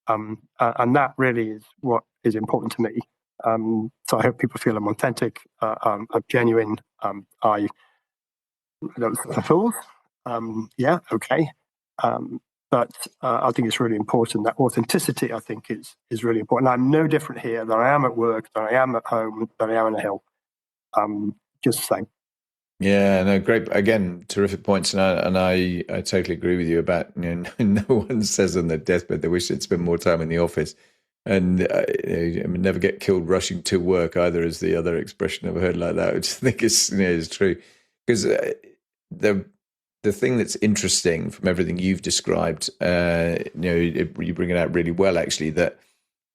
And that really is what is important to me. So I hope people feel I'm authentic, I'm genuine, I don't fulfill. Yeah, okay. But I think it's really important. That authenticity, I think, is really important. I'm no different here than I am at work, than I am at home, than I am on the hill. Just the same. Yeah, no, great. Again, terrific points, and I totally agree with you about no one says on their deathbed they wish they'd spend more time in the office, and never get killed rushing to work either is the other expression I've heard like that, which I think is true, because the thing that's interesting from everything you've described, you bring it out really well actually, that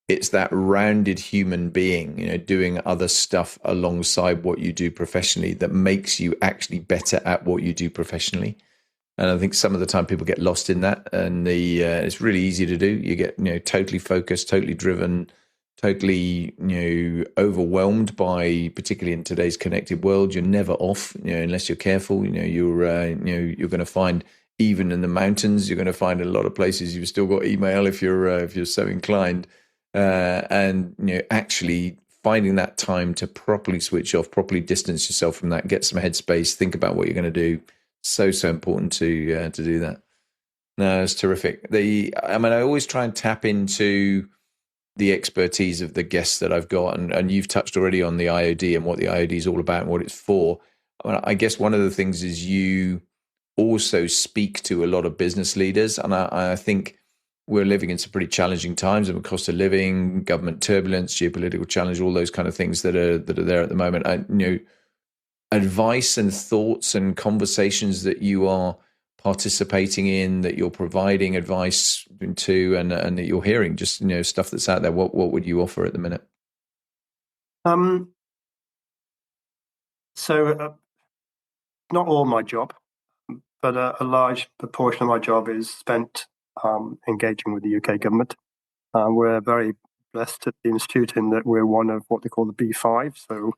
it's that rounded human being, doing other stuff alongside what you do professionally that makes you actually better at what you do professionally. And I think some of the time people get lost in that, and it's really easy to do. You get totally focused, totally driven, totally overwhelmed by, particularly in today's connected world. You're never off, unless you're careful. You're going to find, even in the mountains, you're going to find a lot of places you've still got email if you're so inclined. And actually finding that time to properly switch off, properly distance yourself from that, get some headspace, think about what you're going to do. So important to do that. No, it's terrific. I always try and tap into the expertise of the guests that I've got, and you've touched already on the IOD and what the IOD is all about and what it's for. I guess one of the things is you also speak to a lot of business leaders, and I think we're living in some pretty challenging times, and cost of living, government turbulence, geopolitical challenge, all those kind of things that are there at the moment. Advice and thoughts and conversations that you are participating in, that you're providing advice to, and that you're hearing, just stuff that's out there. What would you offer at the minute? So not all my job, but a large proportion of my job is spent engaging with the UK government. We're very blessed at the Institute in that we're one of what they call the B5. So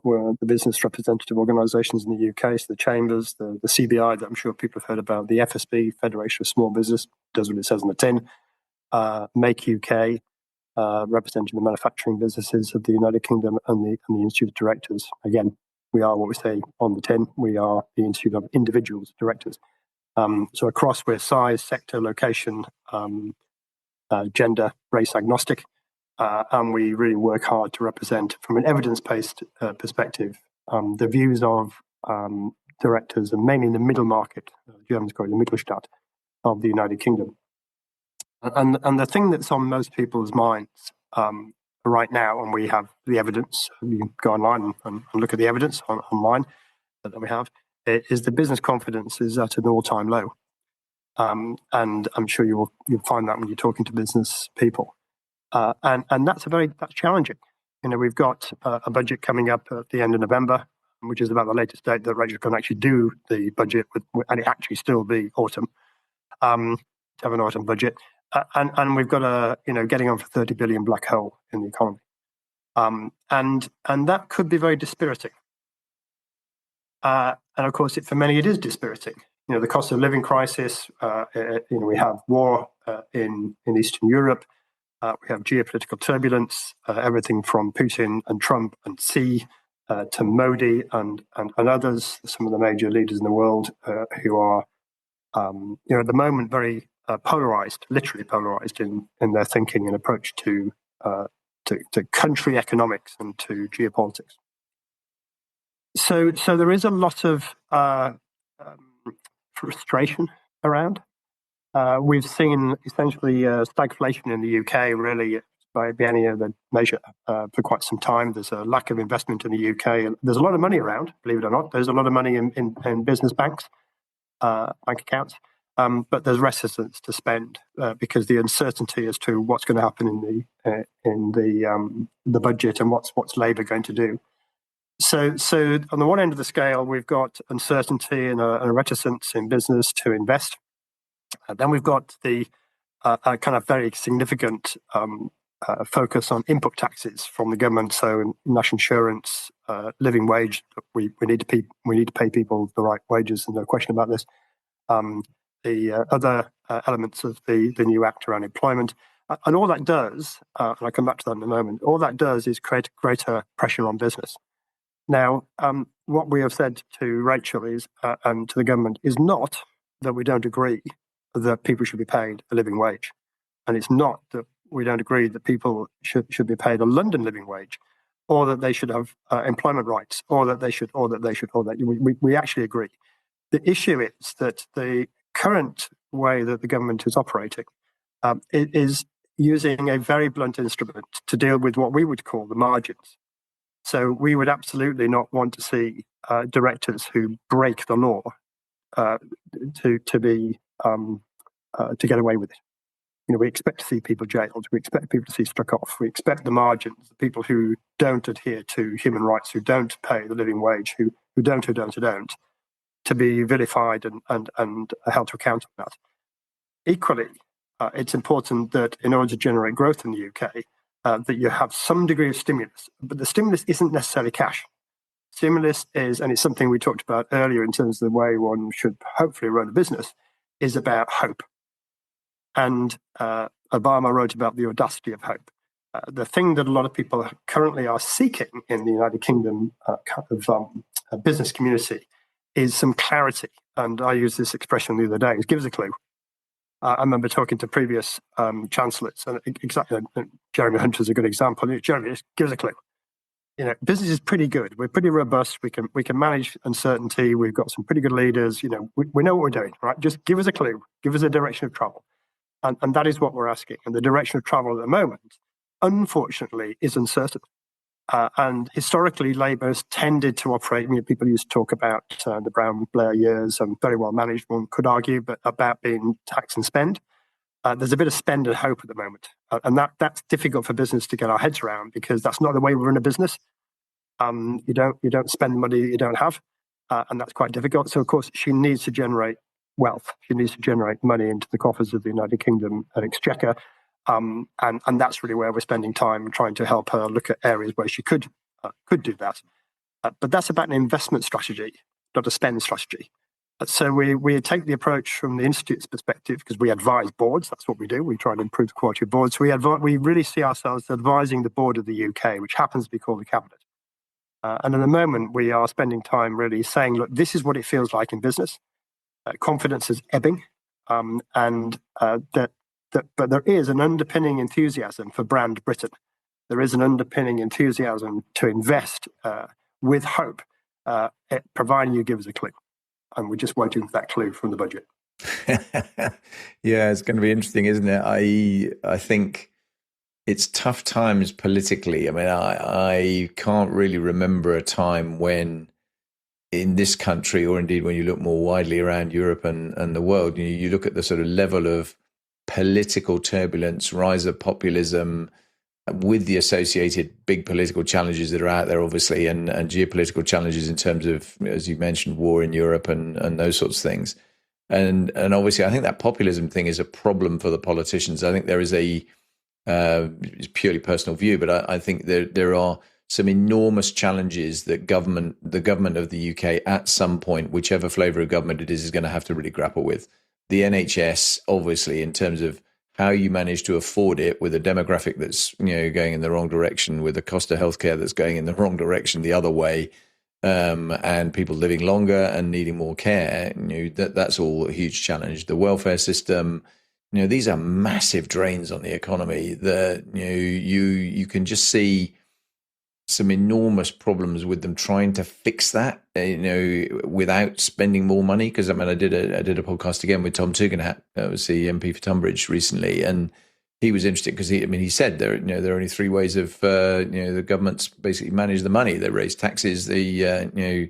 we're the business representative organisations in the UK, so the chambers, the CBI that I'm sure people have heard about, the FSB, Federation of Small Business, does what it says on the tin, Make UK, representing the manufacturing businesses of the United Kingdom, and the Institute of Directors. Again, we are what we say on the tin. We are the Institute of Individuals Directors. So across, we're size, sector, location, gender, race agnostic, and we really work hard to represent, from an evidence-based perspective, the views of directors, and mainly in the middle market, Germans call it the Mittelstand, of the United Kingdom. And the thing that's on most people's minds right now, and we have the evidence, you can go online and look at the evidence online that we have, is the business confidence is at an all-time low. And I'm sure you'll find that when you're talking to business people. And that's challenging. You know, we've got a budget coming up at the end of November, which is about the latest date that Rachel can actually do the budget, and it actually still be autumn, to have an autumn budget. And we've got getting on for 30 billion black hole in the economy. And that could be very dispiriting. And of course, for many, it is dispiriting. You know, the cost of living crisis, we have war in Eastern Europe. We have geopolitical turbulence, everything from Putin and Trump and Xi to Modi and others, some of the major leaders in the world who are, at the moment, very polarized, literally polarized in their thinking and approach to country economics and to geopolitics. So there is a lot of frustration around. We've seen essentially stagflation in the UK, really, by any other measure, for quite some time. There's a lack of investment in the UK. There's a lot of money around, believe it or not. There's a lot of money in business banks, bank accounts, but there's reticence to spend because the uncertainty as to what's going to happen in the budget and what's Labour going to do. So on the one end of the scale, we've got uncertainty and a reticence in business to invest. Then we've got the kind of very significant focus on input taxes from the government. So national insurance, living wage. We need to pay people the right wages, and no question about this. The other elements of the new Act around employment, and all that does, and I'll come back to that in a moment. All that does is create greater pressure on business. Now, what we have said to Rachel is, and to the government, is not that we don't agree that people should be paid a living wage, and it's not that we don't agree that people should be paid a London living wage, or that they should have employment rights, or that they should. We actually agree. The issue is that the current way that the government is operating is using a very blunt instrument to deal with what we would call the margins. So we would absolutely not want to see directors who break the law to get away with it. You know, we expect to see people jailed. We expect people to see struck off. We expect the margins, the people who don't adhere to human rights, who don't pay the living wage, who don't, to be vilified and held to account on that. Equally, it's important that in order to generate growth in the UK, that you have some degree of stimulus, but the stimulus isn't necessarily cash. Stimulus is, and it's something we talked about earlier in terms of the way one should hopefully run a business, is about hope. And Obama wrote about the audacity of hope. The thing that a lot of people currently are seeking in the United Kingdom business community is some clarity. And I used this expression the other day, is give us a clue. I remember talking to previous chancellors, and exactly, Jeremy Hunter is a good example. Jeremy, just give us a clue. You know, business is pretty good. We're pretty robust. We can manage uncertainty. We've got some pretty good leaders. You know, we know what we're doing, right? Just give us a clue. Give us a direction of travel, and that is what we're asking. And the direction of travel at the moment, unfortunately, is uncertain. And historically, Labour has tended to operate. People used to talk about the Brown-Blair years, very well managed, one could argue, but about being tax and spend. There's a bit of spend and hope at the moment, and that's difficult for business to get our heads around because that's not the way we run a business. You don't spend money that you don't have, and that's quite difficult. So, of course, she needs to generate wealth. She needs to generate money into the coffers of the United Kingdom and Exchequer. And that's really where we're spending time trying to help her look at areas where she could do that. But that's about an investment strategy, not a spend strategy. So we take the approach from the Institute's perspective, because we advise boards. That's what we do. We try and improve the quality of boards. So we really see ourselves advising the board of the UK, which happens to be called the Cabinet. And at the moment, we are spending time really saying, look, this is what it feels like in business. Confidence is ebbing, but there is an underpinning enthusiasm for brand Britain. There is an underpinning enthusiasm to invest with hope, providing you give us a clue. And we're just waiting for that clue from the budget. Yeah, it's going to be interesting, isn't it? I think it's tough times politically. I mean, I can't really remember a time when in this country, or indeed when you look more widely around Europe and the world, you look at the sort of level of political turbulence, rise of populism, with the associated big political challenges that are out there, obviously, and geopolitical challenges in terms of, as you mentioned, war in Europe and those sorts of things. And obviously, I think that populism thing is a problem for the politicians. I think there is it's purely personal view, but I think there are some enormous challenges that the government of the UK at some point, whichever flavour of government it is going to have to really grapple with. The NHS, obviously, in terms of how you manage to afford it with a demographic that's going in the wrong direction, with a cost of healthcare that's going in the wrong direction the other way, and people living longer and needing more care. That's all a huge challenge. The welfare system, these are massive drains on the economy. That you can just see some enormous problems with them trying to fix that, without spending more money. Because I did a podcast again with Tom Tugendhat, was the MP for Tunbridge recently, and he was interested because he said there are only three ways of the governments basically manage the money. They raise taxes, they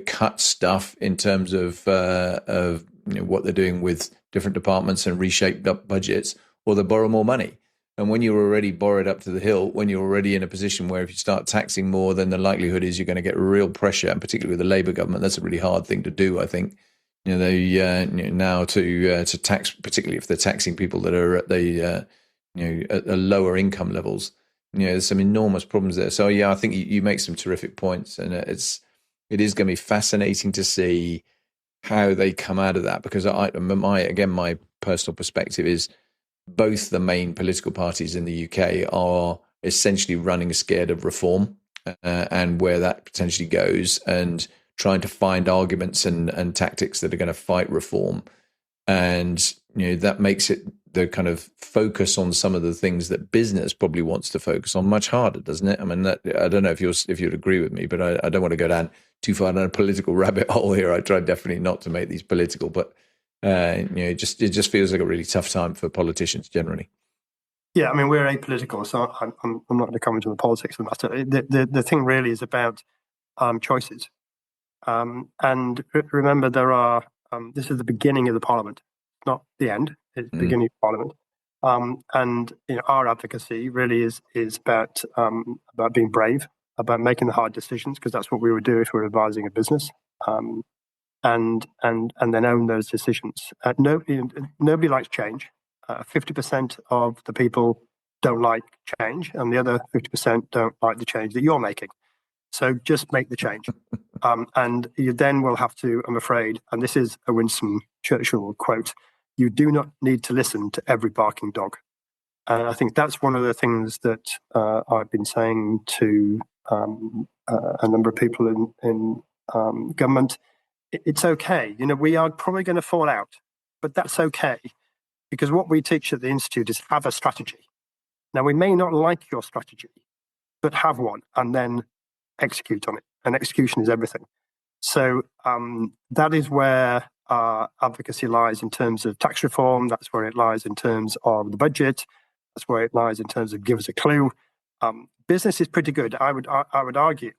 cut stuff in terms of what they're doing with different departments and reshaped up budgets, or they borrow more money. And when you're already borrowed up to the hilt, when you're already in a position where if you start taxing more, then the likelihood is you're going to get real pressure, and particularly with the Labour government, that's a really hard thing to do, I think. Now to tax, particularly if they're taxing people that are at the at lower income levels, there's some enormous problems there. So yeah, I think you make some terrific points, and it is going to be fascinating to see how they come out of that, because my personal perspective is both the main political parties in the UK are essentially running scared of reform and where that potentially goes, and trying to find arguments and tactics that are going to fight reform. And that makes it the kind of focus on some of the things that business probably wants to focus on much harder, doesn't it? I mean, I don't know if you'd agree with me, but I don't want to go down too far down a political rabbit hole here. I try definitely not to make these political, but it just feels like a really tough time for politicians generally. Yeah, I mean, we're apolitical, so I'm not going to comment on the politics of the matter. The thing really is about choices. And remember, this is the beginning of the Parliament, not the end. It's the beginning of Parliament. And our advocacy really is about being brave, about making the hard decisions, because that's what we would do if we were advising a business. And then own those decisions. Nobody likes change. 50% of the people don't like change, and the other 50% don't like the change that you're making. So just make the change. And you then will have to, I'm afraid, and this is a Winston Churchill quote, you do not need to listen to every barking dog. And I think that's one of the things that I've been saying to a number of people in government. It's okay. We are probably going to fall out, but that's okay, because what we teach at the Institute is have a strategy. Now, we may not like your strategy, but have one and then execute on it. And execution is everything. So that is where our advocacy lies in terms of tax reform. That's where it lies in terms of the budget. That's where it lies in terms of give us a clue. Business is pretty good. I would argue,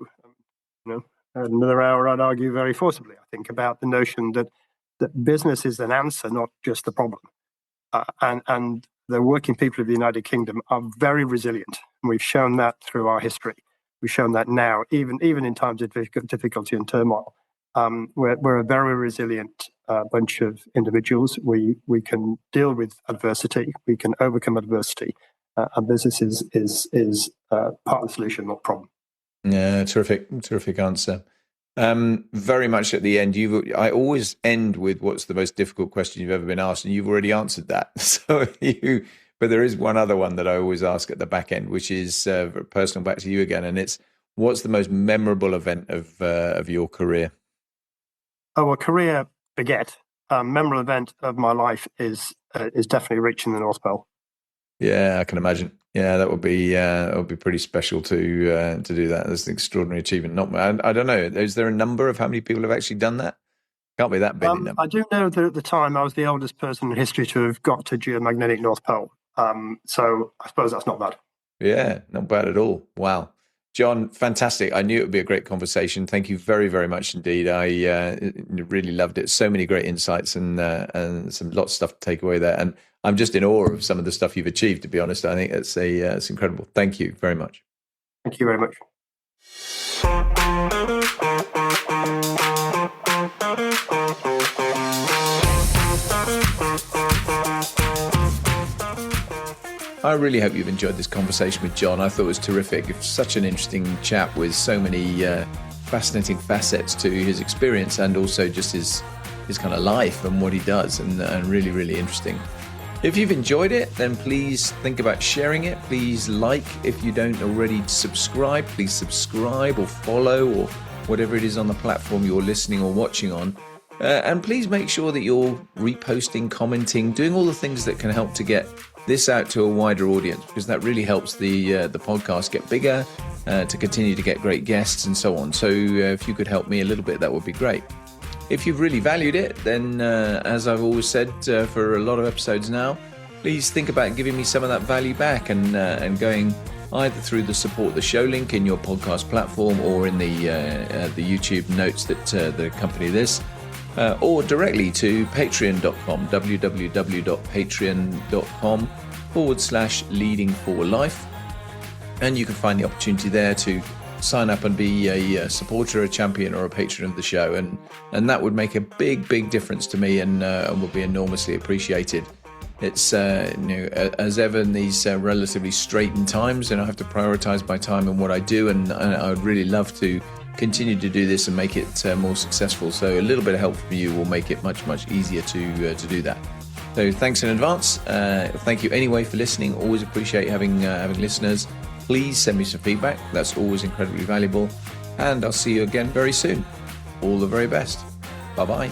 another hour, I'd argue very forcibly, I think, about the notion that business is an answer, not just the problem. And the working people of the United Kingdom are very resilient. And we've shown that through our history. We've shown that now, even in times of difficulty and turmoil. We're a very resilient bunch of individuals. We can deal with adversity. We can overcome adversity. And business is part of the solution, not problem. Yeah, terrific answer. Very much at the end, I always end with what's the most difficult question you've ever been asked, and you've already answered that. But there is one other one that I always ask at the back end, which is personal, back to you again, and it's what's the most memorable event of your career? Oh, well, career, forget. Memorable event of my life is definitely reaching the North Pole. Yeah, I can imagine. Yeah, that would be pretty special to do that. That's an extraordinary achievement. I don't know. Is there a number of how many people have actually done that? Can't be that big. I do know that at the time I was the oldest person in history to have got to geomagnetic North Pole. So I suppose that's not bad. Yeah, not bad at all. Wow. Jon, fantastic. I knew it would be a great conversation. Thank you very, very much indeed. I really loved it. So many great insights and some lots of stuff to take away there. And I'm just in awe of some of the stuff you've achieved, to be honest. I think it's incredible. Thank you very much. Thank you very much. I really hope you've enjoyed this conversation with Jon. I thought it was terrific. It's such an interesting chap with so many fascinating facets to his experience and also just his kind of life and what he does, and really, really interesting. If you've enjoyed it, then please think about sharing it. Please like, if you don't already subscribe, please subscribe or follow or whatever it is on the platform you're listening or watching on. And please make sure that you're reposting, commenting, doing all the things that can help to get this out to a wider audience, because that really helps the podcast get bigger, to continue to get great guests and so on. So if you could help me a little bit, that would be great. If you've really valued it, then as I've always said for a lot of episodes now, please think about giving me some of that value back and going either through the support the show link in your podcast platform or in the YouTube notes that accompany this. Or directly to patreon.com, www.patreon.com/leading4life. And you can find the opportunity there to sign up and be a supporter, a champion, or a patron of the show. And that would make a big, big difference to me and would be enormously appreciated. It's, as ever in these relatively straitened times, and I have to prioritize my time and what I do. And I would really love to continue to do this and make it more successful. So a little bit of help from you will make it much, much easier to do that. So thanks in advance. Thank you anyway for listening. Always appreciate having listeners. Please send me some feedback. That's always incredibly valuable. And I'll see you again very soon. All the very best. Bye-bye.